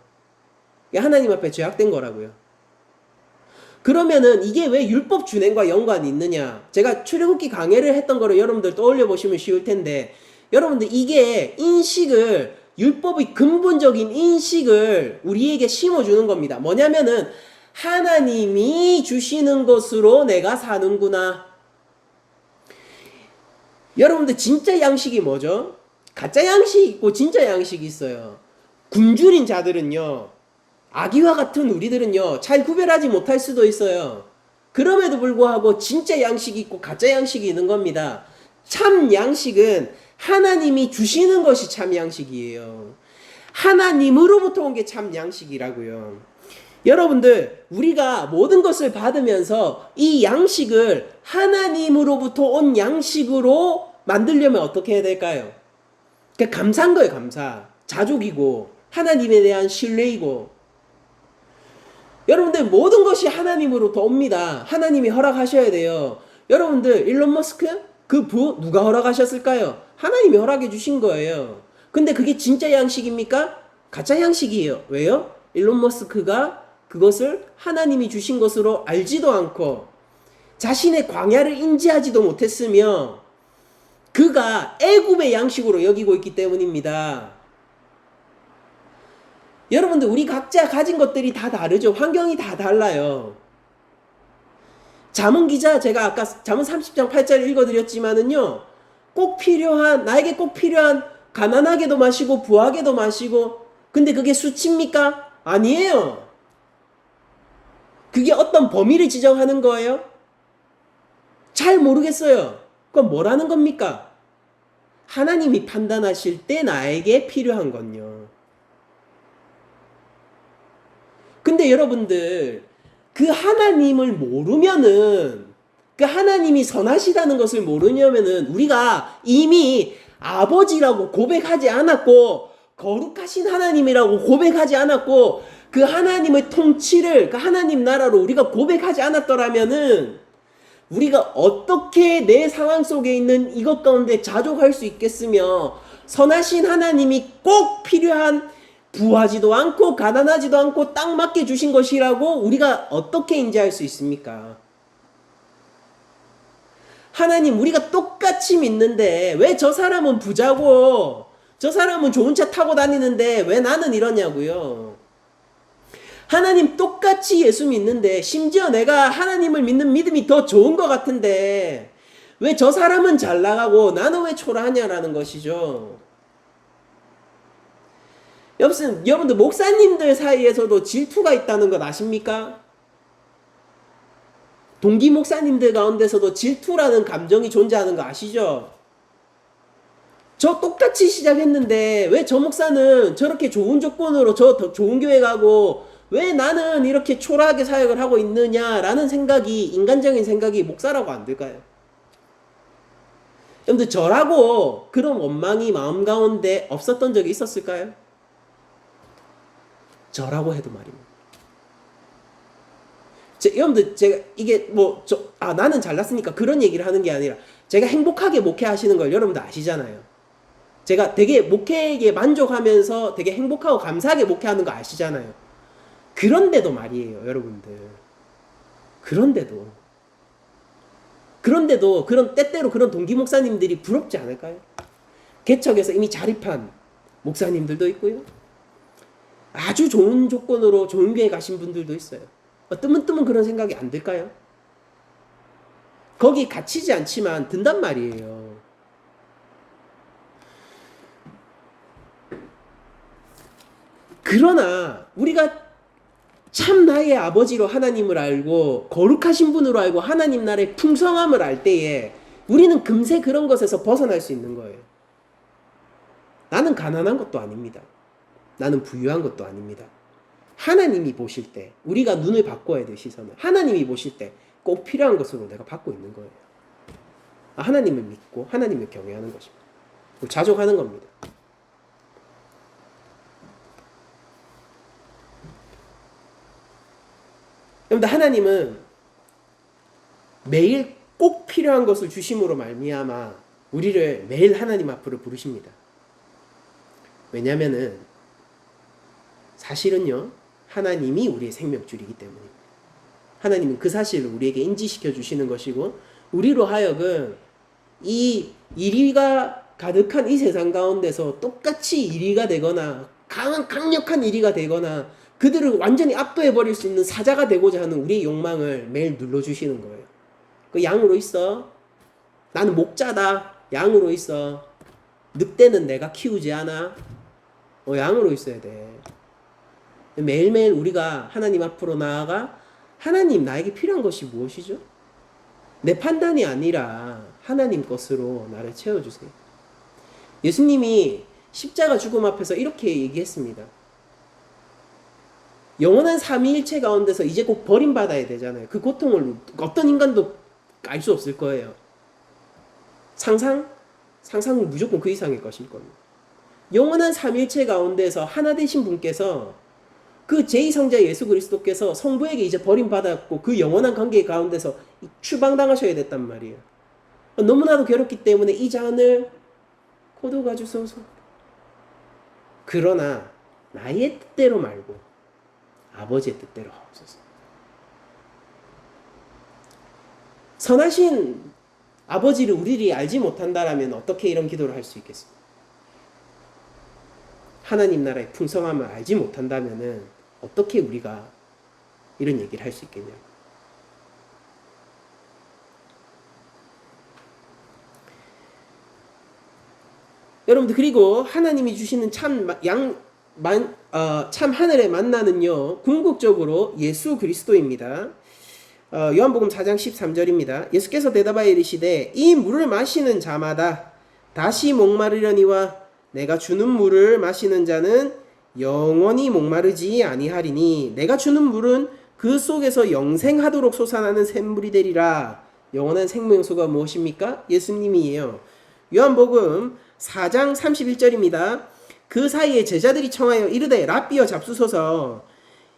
하나님 앞에 죄악된 거라고요. 그러면은 이게 왜 율법 준행과 연관이 있느냐? 제가 출애굽기 강해를 했던 거를 여러분들 떠올려 보시면 쉬울 텐데, 여러분들 이게 인식을, 율법의 근본적인 인식을 우리에게 심어주는 겁니다. 뭐냐면은 하나님이 주시는 것으로 내가 사는구나. 여러분들 진짜 양식이 뭐죠? 가짜 양식이 있고 진짜 양식이 있어요. 굶주린 자들은요, 아기와 같은 우리들은요 잘 구별하지 못할 수도 있어요. 그럼에도 불구하고 진짜 양식이 있고 가짜 양식이 있는 겁니다. 참 양식은 하나님이 주시는 것이 참 양식이에요. 하나님으로부터 온 게 참 양식이라고요. 여러분들, 우리가 모든 것을 받으면서 이 양식을 하나님으로부터 온 양식으로 만들려면 어떻게 해야 될까요? 그러니까 감사한 거예요. 감사. 자족이고 하나님에 대한 신뢰이고. 여러분들, 모든 것이 하나님으로부터 옵니다. 하나님이 허락하셔야 돼요. 여러분들, 일론 머스크? 그 부 누가 허락하셨을까요? 하나님이 허락해 주신 거예요. 근데 그게 진짜 양식입니까? 가짜 양식이에요. 왜요? 일론 머스크가 그것을 하나님이 주신 것으로 알지도 않고 자신의 광야를 인지하지도 못했으며 그가 애굽의 양식으로 여기고 있기 때문입니다. 여러분들, 우리 각자 가진 것들이 다 다르죠. 환경이 다 달라요. 잠언 기자, 제가 아까 잠언 30장 8절 읽어드렸지만은요, 나에게 꼭 필요한 가난하게도 마시고 부하게도 마시고, 근데 그게 수치입니까? 아니에요. 그게 어떤 범위를 지정하는 거예요? 잘 모르겠어요. 그건 뭐라는 겁니까? 하나님이 판단하실 때 나에게 필요한 건요. 근데 여러분들, 그 하나님을 모르면은, 그 하나님이 선하시다는 것을 모르냐면은 우리가 이미 아버지라고 고백하지 않았고 거룩하신 하나님이라고 고백하지 않았고 그 하나님의 통치를, 그 하나님 나라로 우리가 고백하지 않았더라면은 우리가 어떻게 내 상황 속에 있는 이것 가운데 자족할 수 있겠으며 선하신 하나님이 꼭 필요한 부하지도 않고 가난하지도 않고 딱 맞게 주신 것이라고 우리가 어떻게 인지할 수 있습니까? 하나님 우리가 똑같이 믿는데 왜 저 사람은 부자고 저 사람은 좋은 차 타고 다니는데 왜 나는 이러냐고요. 하나님 똑같이 예수 믿는데 심지어 내가 하나님을 믿는 믿음이 더 좋은 것 같은데 왜 저 사람은 잘 나가고 나는 왜 초라하냐라는 것이죠. 여러분들 목사님들 사이에서도 질투가 있다는 것 아십니까? 동기 목사님들 가운데서도 질투라는 감정이 존재하는 거 아시죠? 저 똑같이 시작했는데 왜 저 목사는 저렇게 좋은 조건으로 저 더 좋은 교회 가고 왜 나는 이렇게 초라하게 사역을 하고 있느냐라는 생각이 인간적인 생각이 목사라고 안 들까요? 여러분들 저라고 그런 원망이 마음 가운데 없었던 적이 있었을까요? 저라고 해도 말입니다. 여러분들 제가 이게 나는 잘났으니까 그런 얘기를 하는 게 아니라 제가 행복하게 목회하시는 걸 여러분들 아시잖아요. 제가 되게 목회에 만족하면서 되게 행복하고 감사하게 목회하는 거 아시잖아요. 그런데도 말이에요, 여러분들. 그런데도 그런 때때로 그런 동기 목사님들이 부럽지 않을까요? 개척에서 이미 자립한 목사님들도 있고요. 아주 좋은 조건으로 좋은 교회 가신 분들도 있어요. 뜨문뜨문 그런 생각이 안 들까요? 거기 갇히지 않지만 든단 말이에요. 그러나 우리가 참 나의 아버지로 하나님을 알고 거룩하신 분으로 알고 하나님 나라의 풍성함을 알 때에 우리는 금세 그런 것에서 벗어날 수 있는 거예요. 나는 가난한 것도 아닙니다. 나는 부유한 것도 아닙니다. 하나님이 보실 때 우리가 눈을 바꿔야 될 시선은 하나님이 보실 때 꼭 필요한 것으로 내가 받고 있는 거예요. 하나님을 믿고 하나님을 경외하는 것입니다. 자족하는 겁니다. 여러분들 하나님은 매일 꼭 필요한 것을 주심으로 말미암아 우리를 매일 하나님 앞으로 부르십니다. 왜냐하면은 사실은요 하나님이 우리의 생명줄이기 때문입니다. 하나님은 그 사실을 우리에게 인지시켜 주시는 것이고 우리로 하여금 이 이리가 가득한 이 세상 가운데서 똑같이 이리가 되거나 강력한 이리가 되거나 그들을 완전히 압도해버릴 수 있는 사자가 되고자 하는 우리의 욕망을 매일 눌러주시는 거예요. 그 양으로 있어. 나는 목자다. 양으로 있어. 늑대는 내가 키우지 않아. 양으로 있어야 돼. 매일매일 우리가 하나님 앞으로 나아가 하나님 나에게 필요한 것이 무엇이죠? 내 판단이 아니라 하나님 것으로 나를 채워주세요. 예수님이 십자가 죽음 앞에서 이렇게 얘기했습니다. 영원한 삼위일체 가운데서 이제 곧 버림받아야 되잖아요. 그 고통을 어떤 인간도 알 수 없을 거예요. 상상은 무조건 그 이상일 것일 겁니다. 영원한 삼위일체 가운데서 하나 되신 분께서 그 제2성자 예수 그리스도께서 성부에게 이제 버림받았고 그 영원한 관계 가운데서 추방당하셔야 됐단 말이에요. 너무나도 괴롭기 때문에 이 잔을 거두어 주소서. 그러나 나의 뜻대로 말고 아버지의 뜻대로 하옵소서. 선하신 아버지를 우리들이 알지 못한다라면 어떻게 이런 기도를 할 수 있겠습니까? 하나님 나라의 풍성함을 알지 못한다면은 어떻게 우리가 이런 얘기를 할 수 있겠냐고. 여러분들 그리고 하나님이 주시는 참 하늘의 만나는요 궁극적으로 예수 그리스도입니다. 요한복음 4장 13절입니다. 예수께서 대답하여 이르시되 이 물을 마시는 자마다 다시 목마르려니와 내가 주는 물을 마시는 자는 영원히 목마르지 아니하리니 내가 주는 물은 그 속에서 영생하도록 솟아나는 샘물이 되리라. 영원한 생명수가 무엇입니까? 예수님이에요. 요한복음 4장 31절입니다. 그 사이에 제자들이 청하여 이르되 랍비여 잡수소서.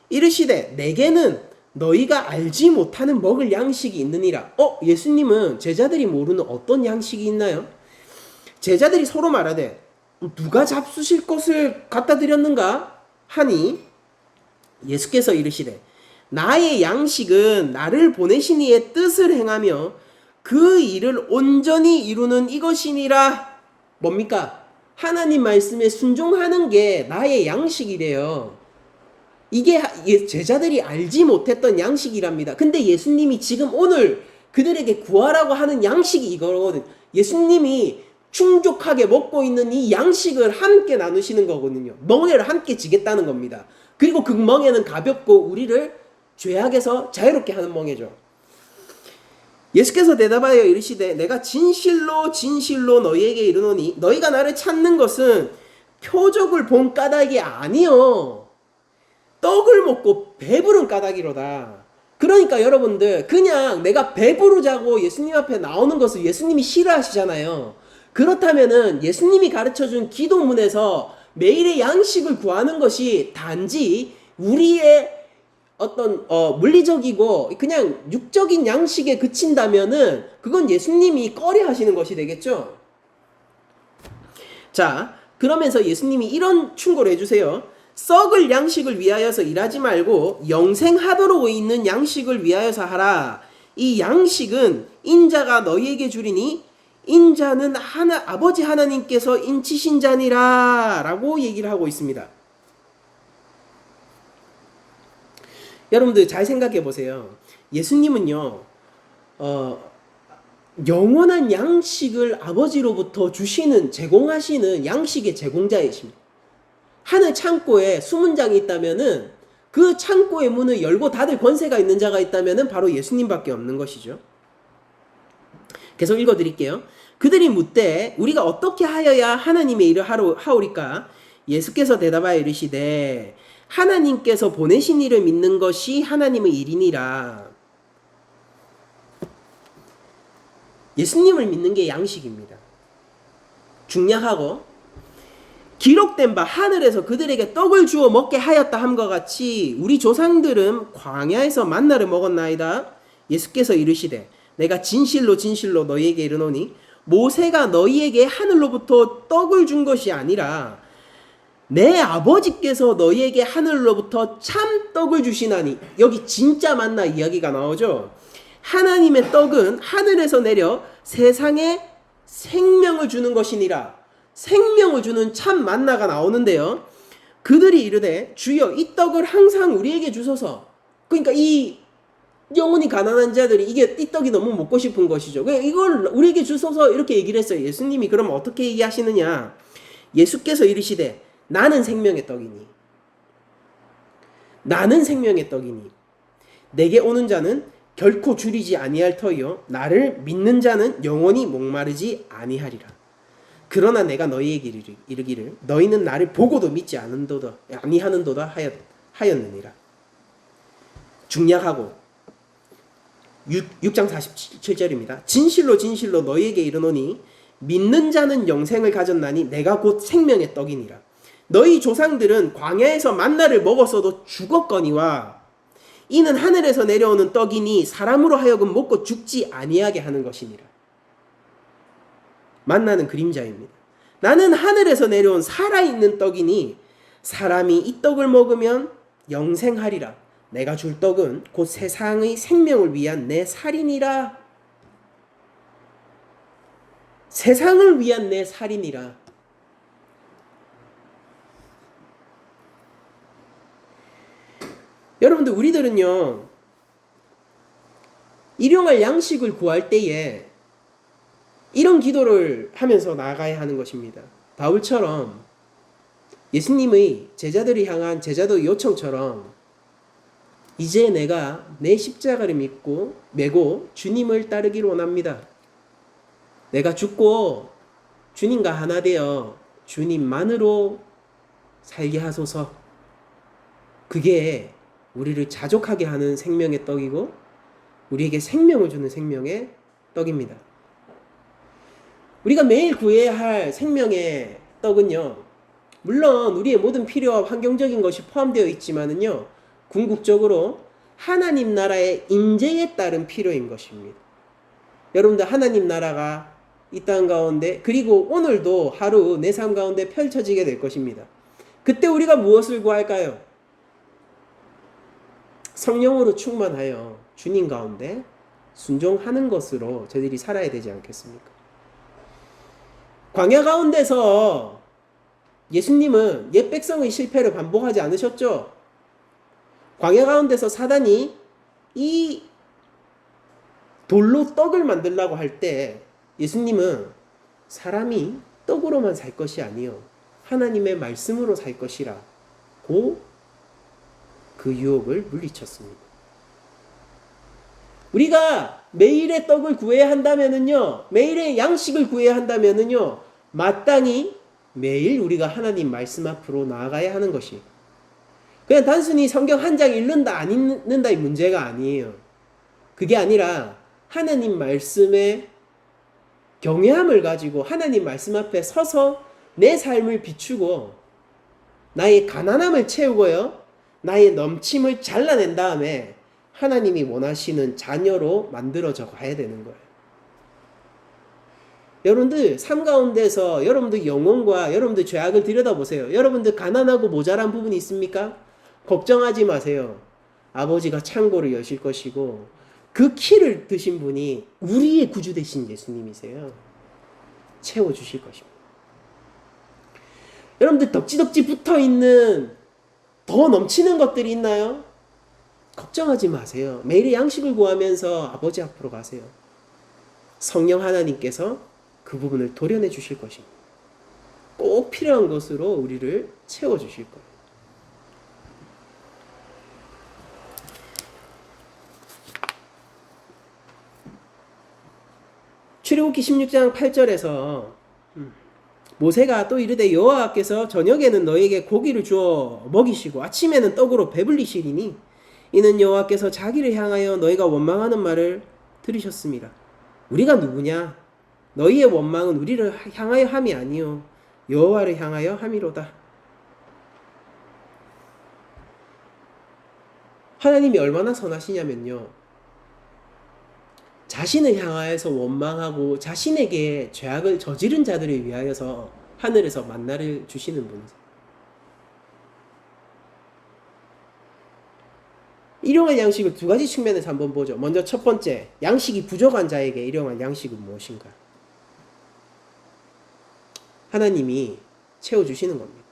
이르시되 내게는 너희가 알지 못하는 먹을 양식이 있느니라. 예수님은 제자들이 모르는 어떤 양식이 있나요? 제자들이 서로 말하되 누가 잡수실 것을 갖다 드렸는가 하니 예수께서 이르시되 나의 양식은 나를 보내신 이의 뜻을 행하며 그 일을 온전히 이루는 이것이니라. 뭡니까? 하나님 말씀에 순종하는 게 나의 양식이래요. 이게 제자들이 알지 못했던 양식이랍니다. 근데 예수님이 지금 오늘 그들에게 구하라고 하는 양식이 이거거든요. 예수님이 충족하게 먹고 있는 이 양식을 함께 나누시는 거거든요. 멍에를 함께 지겠다는 겁니다. 그리고 그 멍에는 가볍고 우리를 죄악에서 자유롭게 하는 멍에죠. 예수께서 대답하여 이르시되 내가 진실로 진실로 너희에게 이르노니 너희가 나를 찾는 것은 표적을 본 까닭이 아니요 떡을 먹고 배부른 까닭이로다. 그러니까 여러분들 그냥 내가 배부르자고 예수님 앞에 나오는 것을 예수님이 싫어하시잖아요. 그렇다면은 예수님이 가르쳐준 기도문에서 매일의 양식을 구하는 것이 단지 우리의 어떤 물리적이고 그냥 육적인 양식에 그친다면은 그건 예수님이 꺼려 하시는 것이 되겠죠. 자, 그러면서 예수님이 이런 충고를 해주세요. 썩을 양식을 위하여서 일하지 말고 영생하도록 있는 양식을 위하여서 하라. 이 양식은 인자가 너희에게 주리니 인자는 아버지 하나님께서 인치신 자니라 라고 얘기를 하고 있습니다. 여러분들 잘 생각해 보세요. 예수님은요 영원한 양식을 아버지로부터 제공하시는 양식의 제공자이십니다. 하늘 창고에 수문장이 있다면은 그 창고의 문을 열고 닫을 권세가 있는 자가 있다면은 바로 예수님밖에 없는 것이죠. 계속 읽어드릴게요. 그들이 묻되 우리가 어떻게 하여야 하나님의 일을 하오리까? 예수께서 대답하여 이르시되 하나님께서 보내신 이를 믿는 것이 하나님의 일이니라. 예수님을 믿는 게 양식입니다. 중약하고 기록된 바 하늘에서 그들에게 떡을 주어 먹게 하였다 함과 같이 우리 조상들은 광야에서 만나를 먹었나이다. 예수께서 이르시되 내가 진실로 진실로 너희에게 이르노니 모세가 너희에게 하늘로부터 떡을 준 것이 아니라 내 아버지께서 너희에게 하늘로부터 참 떡을 주시나니. 여기 진짜 만나 이야기가 나오죠. 하나님의 떡은 하늘에서 내려 세상에 생명을 주는 것이니라. 생명을 주는 참 만나가 나오는데요. 그들이 이르되 주여 이 떡을 항상 우리에게 주소서. 그러니까 이 영혼이 가난한 자들이 이 떡이 너무 먹고 싶은 것이죠. 이걸 우리에게 주소서 이렇게 얘기를 했어요. 예수님이 그럼 어떻게 얘기하시느냐? 예수께서 이르시되 나는 생명의 떡이니 나는 생명의 떡이니 내게 오는 자는 결코 줄이지 아니할 터이요 나를 믿는 자는 영원히 목마르지 아니하리라. 그러나 내가 너희에게 이르기를 너희는 나를 보고도 믿지 아니하는도다 하였느니라. 중약하고 6장 47절입니다. 진실로 진실로 너희에게 이르노니 믿는 자는 영생을 가졌나니 내가 곧 생명의 떡이니라. 너희 조상들은 광야에서 만나를 먹었어도 죽었거니와 이는 하늘에서 내려오는 떡이니 사람으로 하여금 먹고 죽지 아니하게 하는 것이니라. 만나는 그림자입니다. 나는 하늘에서 내려온 살아있는 떡이니 사람이 이 떡을 먹으면 영생하리라. 내가 줄 떡은 곧 세상의 생명을 위한 내 살이니라. 세상을 위한 내 살이니라. 여러분들 우리들은요 일용할 양식을 구할 때에 이런 기도를 하면서 나아가야 하는 것입니다. 바울처럼 예수님의 제자들을 향한 제자도의 요청처럼 이제 내가 내 십자가를 믿고 메고 주님을 따르기를 원합니다. 내가 죽고 주님과 하나 되어 주님만으로 살게 하소서. 그게 우리를 자족하게 하는 생명의 떡이고 우리에게 생명을 주는 생명의 떡입니다. 우리가 매일 구해야 할 생명의 떡은요, 물론 우리의 모든 필요와 환경적인 것이 포함되어 있지만은요, 궁극적으로 하나님 나라의 임재에 따른 필요인 것입니다. 여러분들 하나님 나라가 이 땅 가운데 그리고 오늘도 하루 내 삶 가운데 펼쳐지게 될 것입니다. 그때 우리가 무엇을 구할까요? 성령으로 충만하여 주님 가운데 순종하는 것으로 저희들이 살아야 되지 않겠습니까? 광야 가운데서 예수님은 옛 백성의 실패를 반복하지 않으셨죠? 광야 가운데서 사단이 이 돌로 떡을 만들라고 할 때 예수님은 사람이 떡으로만 살 것이 아니요 하나님의 말씀으로 살 것이라고 그 유혹을 물리쳤습니다. 우리가 매일의 떡을 구해야 한다면은요, 매일의 양식을 구해야 한다면은요, 마땅히 매일 우리가 하나님 말씀 앞으로 나아가야 하는 것이 그냥 단순히 성경 한 장 읽는다 안 읽는다의 문제가 아니에요. 그게 아니라 하나님 말씀의 경외함을 가지고 하나님 말씀 앞에 서서 내 삶을 비추고 나의 가난함을 채우고요, 나의 넘침을 잘라낸 다음에 하나님이 원하시는 자녀로 만들어져 가야 되는 거예요. 여러분들 삶 가운데서 여러분들 영혼과 여러분들 죄악을 들여다보세요. 여러분들 가난하고 모자란 부분이 있습니까? 걱정하지 마세요. 아버지가 창고를 여실 것이고 그 키를 드신 분이 우리의 구주 되신 예수님이세요. 채워주실 것입니다. 여러분들 덕지덕지 붙어있는 더 넘치는 것들이 있나요? 걱정하지 마세요. 매일의 양식을 구하면서 아버지 앞으로 가세요. 성령 하나님께서 그 부분을 도려내 주실 것입니다. 꼭 필요한 것으로 우리를 채워주실 거예요. 출애굽기 16장 8절에서 모세가 또 이르되 여호와께서 저녁에는 너에게 고기를 주어 먹이시고 아침에는 떡으로 배불리시리니 이는 여호와께서 자기를 향하여 너희가 원망하는 말을 들으셨습니다. 우리가 누구냐? 너희의 원망은 우리를 향하여 함이 아니요 여호와를 향하여 함이로다. 하나님이 얼마나 선하시냐면요, 자신을 향하여서 원망하고 자신에게 죄악을 저지른 자들을 위하여서 하늘에서 만나를 주시는 분이세요. 일용할 양식을 두 가지 측면에서 한번 보죠. 먼저 첫 번째, 양식이 부족한 자에게 일용할 양식은 무엇인가? 하나님이 채워주시는 겁니다.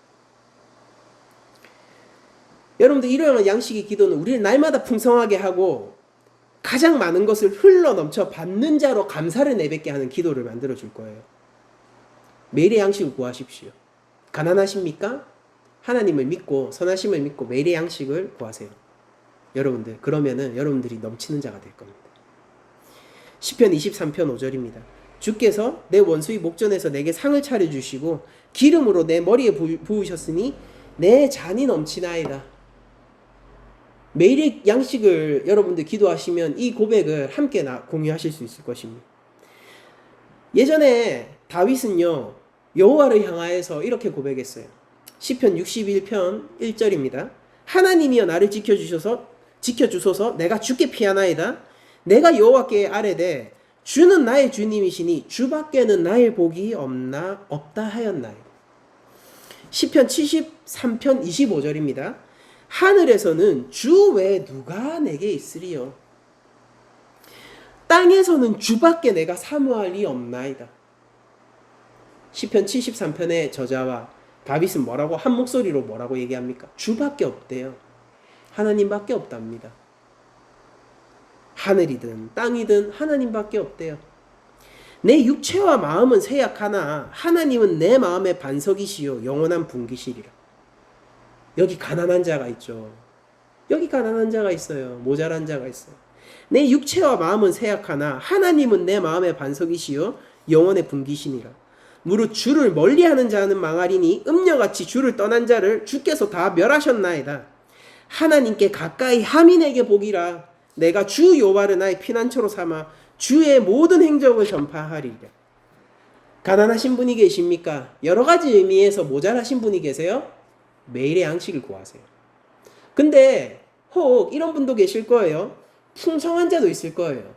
여러분들 일용할 양식의 기도는 우리를 날마다 풍성하게 하고 가장 많은 것을 흘러 넘쳐 받는 자로 감사를 내뱉게 하는 기도를 만들어 줄 거예요. 매일의 양식을 구하십시오. 가난하십니까? 하나님을 믿고 선하심을 믿고 매일의 양식을 구하세요. 여러분들, 그러면은 여러분들이 넘치는 자가 될 겁니다. 시편 23편 5절입니다. 주께서 내 원수의 목전에서 내게 상을 차려주시고 기름으로 내 머리에 부으셨으니 내 잔이 넘치나이다. 매일의 양식을 여러분들 기도하시면 이 고백을 함께 공유하실 수 있을 것입니다. 예전에 다윗은요, 여호와를 향하여서 이렇게 고백했어요. 시편 61편 1절입니다. 하나님이여 나를 지켜주소서 내가 주께 피하나이다. 내가 여호와께 아뢰되 주는 나의 주님이시니 주밖에는 나의 복이 없다 하였나이다. 시편 73편 25절입니다. 하늘에서는 주 외에 누가 내게 있으리요? 땅에서는 주밖에 내가 사모할 리 없나이다. 시편 73편의 저자와 다윗은 뭐라고 한 목소리로 뭐라고 얘기합니까? 주밖에 없대요. 하나님밖에 없답니다. 하늘이든 땅이든 하나님밖에 없대요. 내 육체와 마음은 쇠약하나 하나님은 내 마음의 반석이시요 영원한 분기시리라. 여기 가난한 자가 있죠. 여기 가난한 자가 있어요. 모자란 자가 있어요. 내 육체와 마음은 쇠약하나 하나님은 내 마음의 반석이시요 영원의 분기시니라. 무릇 주를 멀리하는 자는 망하리니 음녀같이 주를 떠난 자를 주께서 다 멸하셨나이다. 하나님께 가까이 함이 내게 복이라. 내가 주 여호와를 나의 피난처로 삼아 주의 모든 행적을 전파하리라. 가난하신 분이 계십니까? 여러 가지 의미에서 모자라신 분이 계세요? 매일의 양식을 구하세요. 근데 혹 이런 분도 계실 거예요. 풍성한 자도 있을 거예요.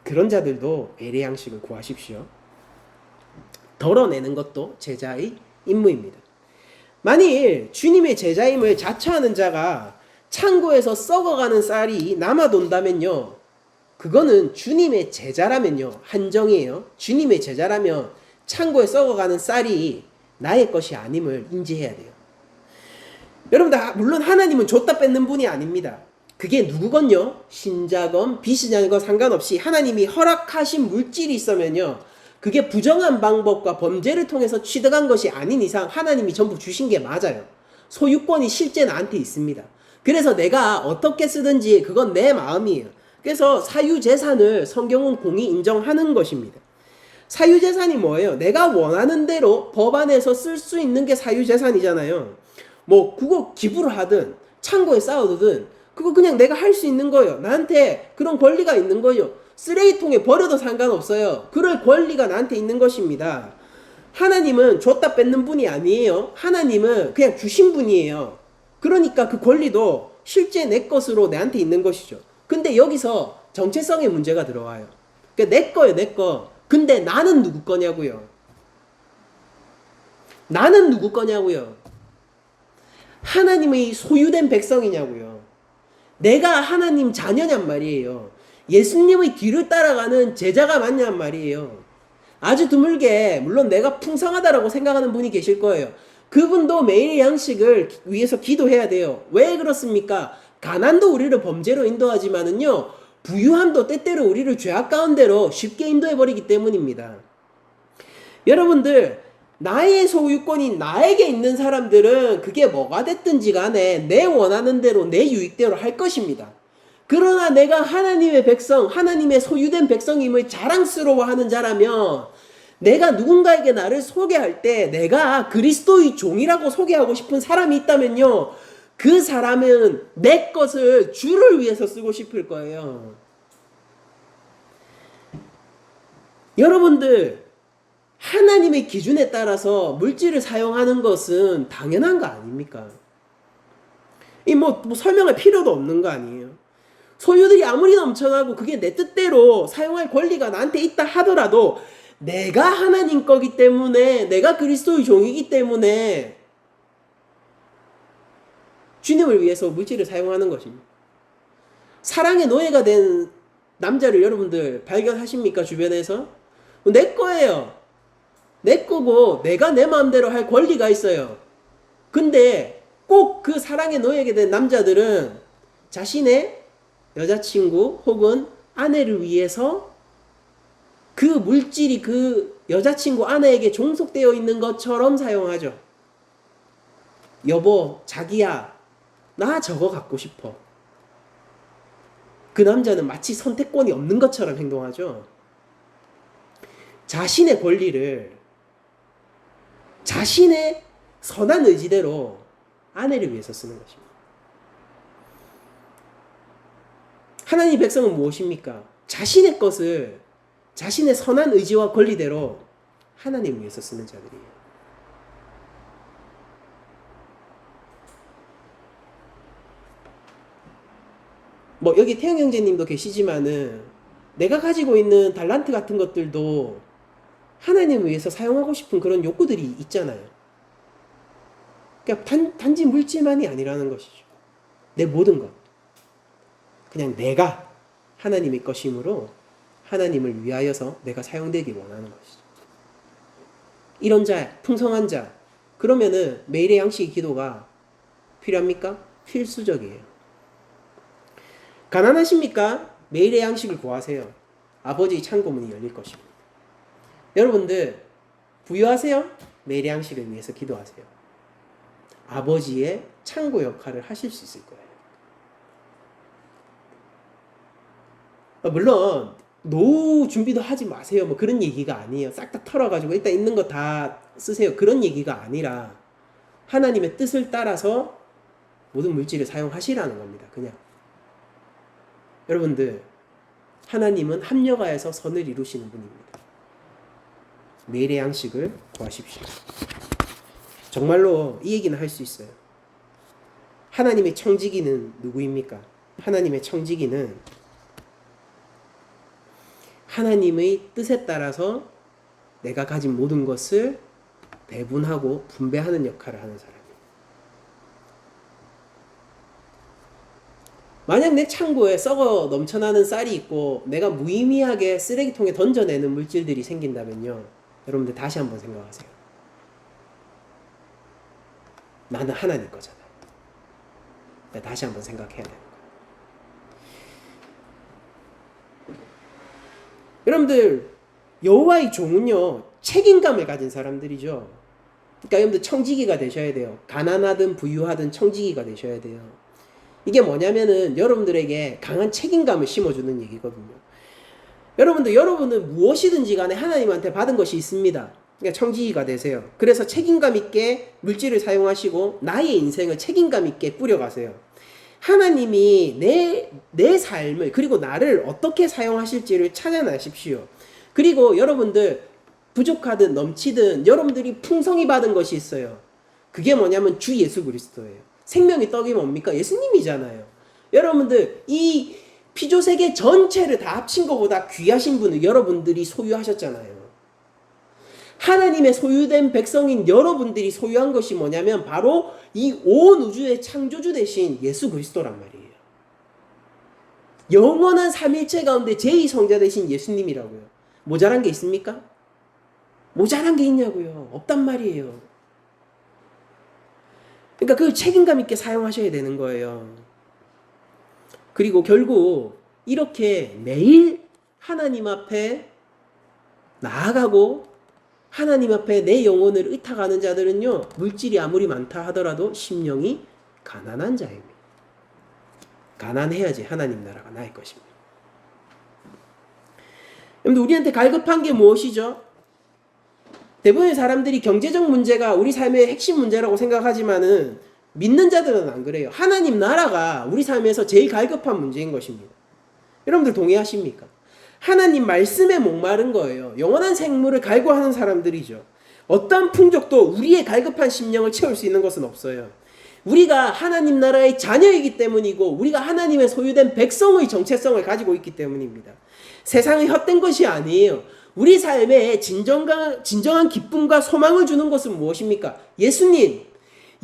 그런 자들도 매일의 양식을 구하십시오. 덜어내는 것도 제자의 임무입니다. 만일 주님의 제자임을 자처하는 자가 창고에서 썩어가는 쌀이 남아돈다면요, 그거는 주님의 제자라면요, 한정이에요. 주님의 제자라면 창고에 썩어가는 쌀이 나의 것이 아님을 인지해야 돼요. 여러분들, 물론 하나님은 줬다 뺏는 분이 아닙니다. 그게 누구건요? 신자건 비신자건 상관없이 하나님이 허락하신 물질이 있으면요, 그게 부정한 방법과 범죄를 통해서 취득한 것이 아닌 이상 하나님이 전부 주신 게 맞아요. 소유권이 실제 나한테 있습니다. 그래서 내가 어떻게 쓰든지 그건 내 마음이에요. 그래서 사유재산을 성경은 공히 인정하는 것입니다. 사유재산이 뭐예요? 내가 원하는 대로 법안에서 쓸 수 있는 게 사유재산이잖아요. 뭐 그거 기부를 하든 창고에 쌓아두든 그거 그냥 내가 할 수 있는 거예요. 나한테 그런 권리가 있는 거예요. 쓰레기통에 버려도 상관없어요. 그럴 권리가 나한테 있는 것입니다. 하나님은 줬다 뺏는 분이 아니에요. 하나님은 그냥 주신 분이에요. 그러니까 그 권리도 실제 내 것으로 내한테 있는 것이죠. 근데 여기서 정체성의 문제가 들어와요. 그러니까 내 거예요, 내 거. 근데 나는 누구 거냐고요. 나는 누구 거냐고요. 하나님의 소유된 백성이냐고요. 내가 하나님 자녀냔 말이에요. 예수님의 뒤를 따라가는 제자가 맞냔 말이에요. 아주 드물게 물론 내가 풍성하다라고 생각하는 분이 계실 거예요. 그분도 매일의 양식을 위해서 기도해야 돼요. 왜 그렇습니까? 가난도 우리를 범죄로 인도하지만은요, 부유함도 때때로 우리를 죄악 가운데로 쉽게 인도해버리기 때문입니다. 여러분들, 나의 소유권이 나에게 있는 사람들은 그게 뭐가 됐든지 간에 내 원하는 대로 내 유익대로 할 것입니다. 그러나 내가 하나님의 백성, 하나님의 소유된 백성임을 자랑스러워하는 자라면 내가 누군가에게 나를 소개할 때 내가 그리스도의 종이라고 소개하고 싶은 사람이 있다면요, 그 사람은 내 것을 주를 위해서 쓰고 싶을 거예요. 여러분들, 하나님의 기준에 따라서 물질을 사용하는 것은 당연한 거 아닙니까? 뭐 설명할 필요도 없는 거 아니에요. 소유들이 아무리 넘쳐나고 그게 내 뜻대로 사용할 권리가 나한테 있다 하더라도 내가 하나님 거기 때문에, 내가 그리스도의 종이기 때문에 주님을 위해서 물질을 사용하는 것입니다. 사랑의 노예가 된 남자를 여러분들 발견하십니까? 주변에서? 내 거예요. 내 거고 내가 내 마음대로 할 권리가 있어요. 근데 꼭 그 사랑의 노예가 된 남자들은 자신의 여자친구 혹은 아내를 위해서 그 물질이 그 여자친구 아내에게 종속되어 있는 것처럼 사용하죠. 여보, 자기야, 나 저거 갖고 싶어. 그 남자는 마치 선택권이 없는 것처럼 행동하죠. 자신의 권리를 자신의 선한 의지대로 아내를 위해서 쓰는 것입니다. 하나님의 백성은 무엇입니까? 자신의 것을 자신의 선한 의지와 권리대로 하나님을 위해서 쓰는 자들이에요. 뭐 여기 태영 형제님도 계시지만은 내가 가지고 있는 달란트 같은 것들도 하나님을 위해서 사용하고 싶은 그런 욕구들이 있잖아요. 그러니까 단지 물질만이 아니라는 것이죠. 내 모든 것. 그냥 내가 하나님의 것이므로 하나님을 위하여서 내가 사용되길 원하는 것이죠. 이런 자, 풍성한 자, 그러면은 매일의 양식의 기도가 필요합니까? 필수적이에요. 가난하십니까? 매일의 양식을 구하세요. 아버지의 창고문이 열릴 것입니다. 여러분들, 부유하세요? 매일의 양식을 위해서 기도하세요. 아버지의 창고 역할을 하실 수 있을 거예요. 물론 노후 준비도 하지 마세요. 뭐 그런 얘기가 아니에요. 싹 다 털어가지고 일단 있는 거 다 쓰세요. 그런 얘기가 아니라 하나님의 뜻을 따라서 모든 물질을 사용하시라는 겁니다. 그냥. 여러분들, 하나님은 합력하여서 선을 이루시는 분입니다. 매일의 양식을 구하십시오. 정말로 이 얘기는 할 수 있어요. 하나님의 청지기는 누구입니까? 하나님의 청지기는 하나님의 뜻에 따라서 내가 가진 모든 것을 배분하고 분배하는 역할을 하는 사람이에요. 만약 내 창고에 썩어 넘쳐나는 쌀이 있고 내가 무의미하게 쓰레기통에 던져내는 물질들이 생긴다면요, 여러분들 다시 한번 생각하세요. 나는 하나님 거잖아요. 다시 한번 생각해야 되는 거예요. 여러분들, 여호와의 종은요, 책임감을 가진 사람들이죠. 그러니까 여러분들 청지기가 되셔야 돼요. 가난하든 부유하든 청지기가 되셔야 돼요. 이게 뭐냐면은 여러분들에게 강한 책임감을 심어주는 얘기거든요. 여러분은 무엇이든지 간에 하나님한테 받은 것이 있습니다. 그러니까 청지기가 되세요. 그래서 책임감 있게 물질을 사용하시고 나의 인생을 책임감 있게 뿌려가세요. 하나님이 내 삶을 그리고 나를 어떻게 사용하실지를 찾아내십시오. 그리고 여러분들 부족하든 넘치든 여러분들이 풍성히 받은 것이 있어요. 그게 뭐냐면 주 예수 그리스도예요. 생명의 떡이 뭡니까? 예수님이잖아요. 여러분들 이 피조세계 전체를 다 합친 것보다 귀하신 분을 여러분들이 소유하셨잖아요. 하나님의 소유된 백성인 여러분들이 소유한 것이 뭐냐면 바로 이 온 우주의 창조주 되신 예수 그리스도란 말이에요. 영원한 삼일체 가운데 제2성자 되신 예수님이라고요. 모자란 게 있습니까? 모자란 게 있냐고요. 없단 말이에요. 그러니까 그 책임감 있게 사용하셔야 되는 거예요. 그리고 결국 이렇게 매일 하나님 앞에 나아가고 하나님 앞에 내 영혼을 의탁하는 자들은요, 물질이 아무리 많다 하더라도 심령이 가난한 자입니다. 가난해야지 하나님 나라가 나을 것입니다. 여러분들, 우리한테 갈급한 게 무엇이죠? 대부분의 사람들이 경제적 문제가 우리 삶의 핵심 문제라고 생각하지만은 믿는 자들은 안 그래요. 하나님 나라가 우리 삶에서 제일 갈급한 문제인 것입니다. 여러분들 동의하십니까? 하나님 말씀에 목마른 거예요. 영원한 생물을 갈구하는 사람들이죠. 어떤 풍족도 우리의 갈급한 심령을 채울 수 있는 것은 없어요. 우리가 하나님 나라의 자녀이기 때문이고 우리가 하나님의 소유된 백성의 정체성을 가지고 있기 때문입니다. 세상의 헛된 것이 아니에요. 우리 삶에 진정한 기쁨과 소망을 주는 것은 무엇입니까? 예수님,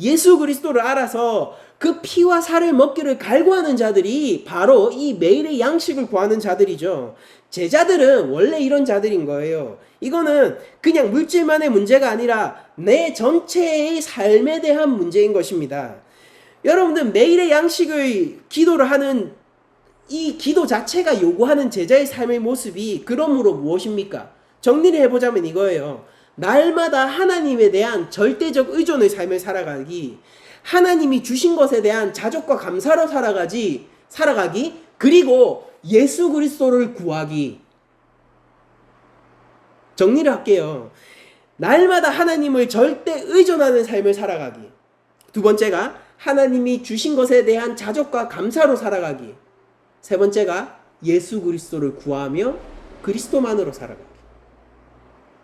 예수 그리스도를 알아서 그 피와 살을 먹기를 갈구하는 자들이 바로 이 매일의 양식을 구하는 자들이죠. 제자들은 원래 이런 자들인 거예요. 이거는 그냥 물질만의 문제가 아니라 내 전체의 삶에 대한 문제인 것입니다. 여러분들 매일의 양식을 기도를 하는 이 기도 자체가 요구하는 제자의 삶의 모습이 그러므로 무엇입니까? 정리를 해보자면 이거예요. 날마다 하나님에 대한 절대적 의존의 삶을 살아가기, 하나님이 주신 것에 대한 자족과 감사로 살아가기, 그리고 예수 그리스도를 구하기. 정리를 할게요. 날마다 하나님을 절대 의존하는 삶을 살아가기. 두 번째가 하나님이 주신 것에 대한 자족과 감사로 살아가기. 세 번째가 예수 그리스도를 구하며 그리스도만으로 살아가기.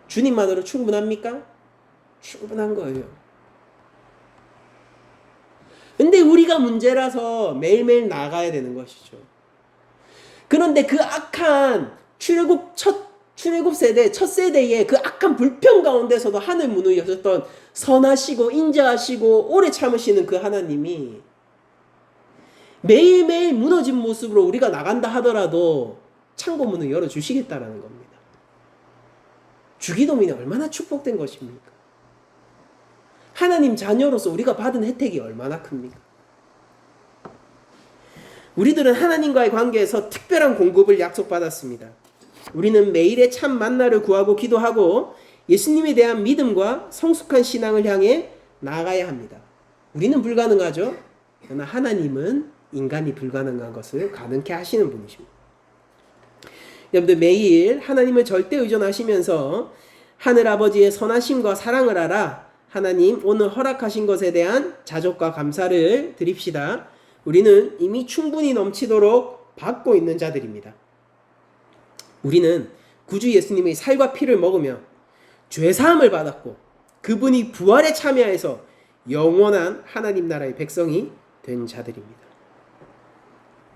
주님만으로 충분합니까? 충분한 거예요. 근데 우리가 문제라서 매일매일 나가야 되는 것이죠. 그런데 그 악한 출애굽 세대, 첫 세대의 그 악한 불평 가운데서도 하늘 문을 여셨던 선하시고 인자하시고 오래 참으시는 그 하나님이 매일매일 무너진 모습으로 우리가 나간다 하더라도 창고 문을 열어주시겠다라는 겁니다. 주기도민이 얼마나 축복된 것입니까? 하나님 자녀로서 우리가 받은 혜택이 얼마나 큽니까? 우리들은 하나님과의 관계에서 특별한 공급을 약속받았습니다. 우리는 매일의 참 만나를 구하고 기도하고 예수님에 대한 믿음과 성숙한 신앙을 향해 나아가야 합니다. 우리는 불가능하죠. 그러나 하나님은 인간이 불가능한 것을 가능케 하시는 분이십니다. 여러분들 매일 하나님을 절대 의존하시면서 하늘아버지의 선하심과 사랑을 알아 하나님 오늘 허락하신 것에 대한 자족과 감사를 드립시다. 우리는 이미 충분히 넘치도록 받고 있는 자들입니다. 우리는 구주 예수님의 살과 피를 먹으며 죄사함을 받았고 그분이 부활에 참여해서 영원한 하나님 나라의 백성이 된 자들입니다.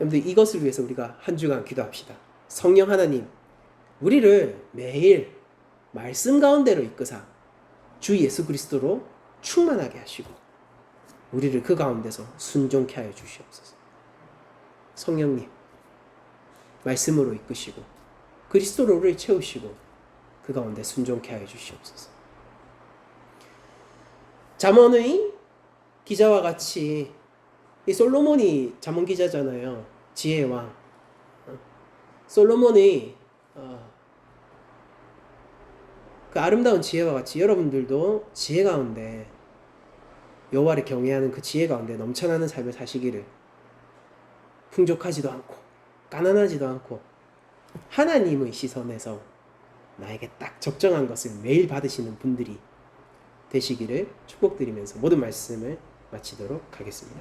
여러분들 이것을 위해서 우리가 한 주간 기도합시다. 성령 하나님, 우리를 매일 말씀 가운데로 이끄사 주 예수 그리스도로 충만하게 하시고 우리를 그 가운데서 순종케 하여 주시옵소서. 성령님, 말씀으로 이끄시고 그리스도로 우리를 채우시고 그 가운데 순종케 하여 주시옵소서. 잠언의 기자와 같이 이 솔로몬이 잠언 기자잖아요. 지혜의 왕. 솔로몬의 그 아름다운 지혜와 같이 여러분들도 지혜 가운데 여호와를 경외하는 그 지혜 가운데 넘쳐나는 삶을 사시기를, 풍족하지도 않고 가난하지도 않고 하나님의 시선에서 나에게 딱 적정한 것을 매일 받으시는 분들이 되시기를 축복드리면서 모든 말씀을 마치도록 하겠습니다.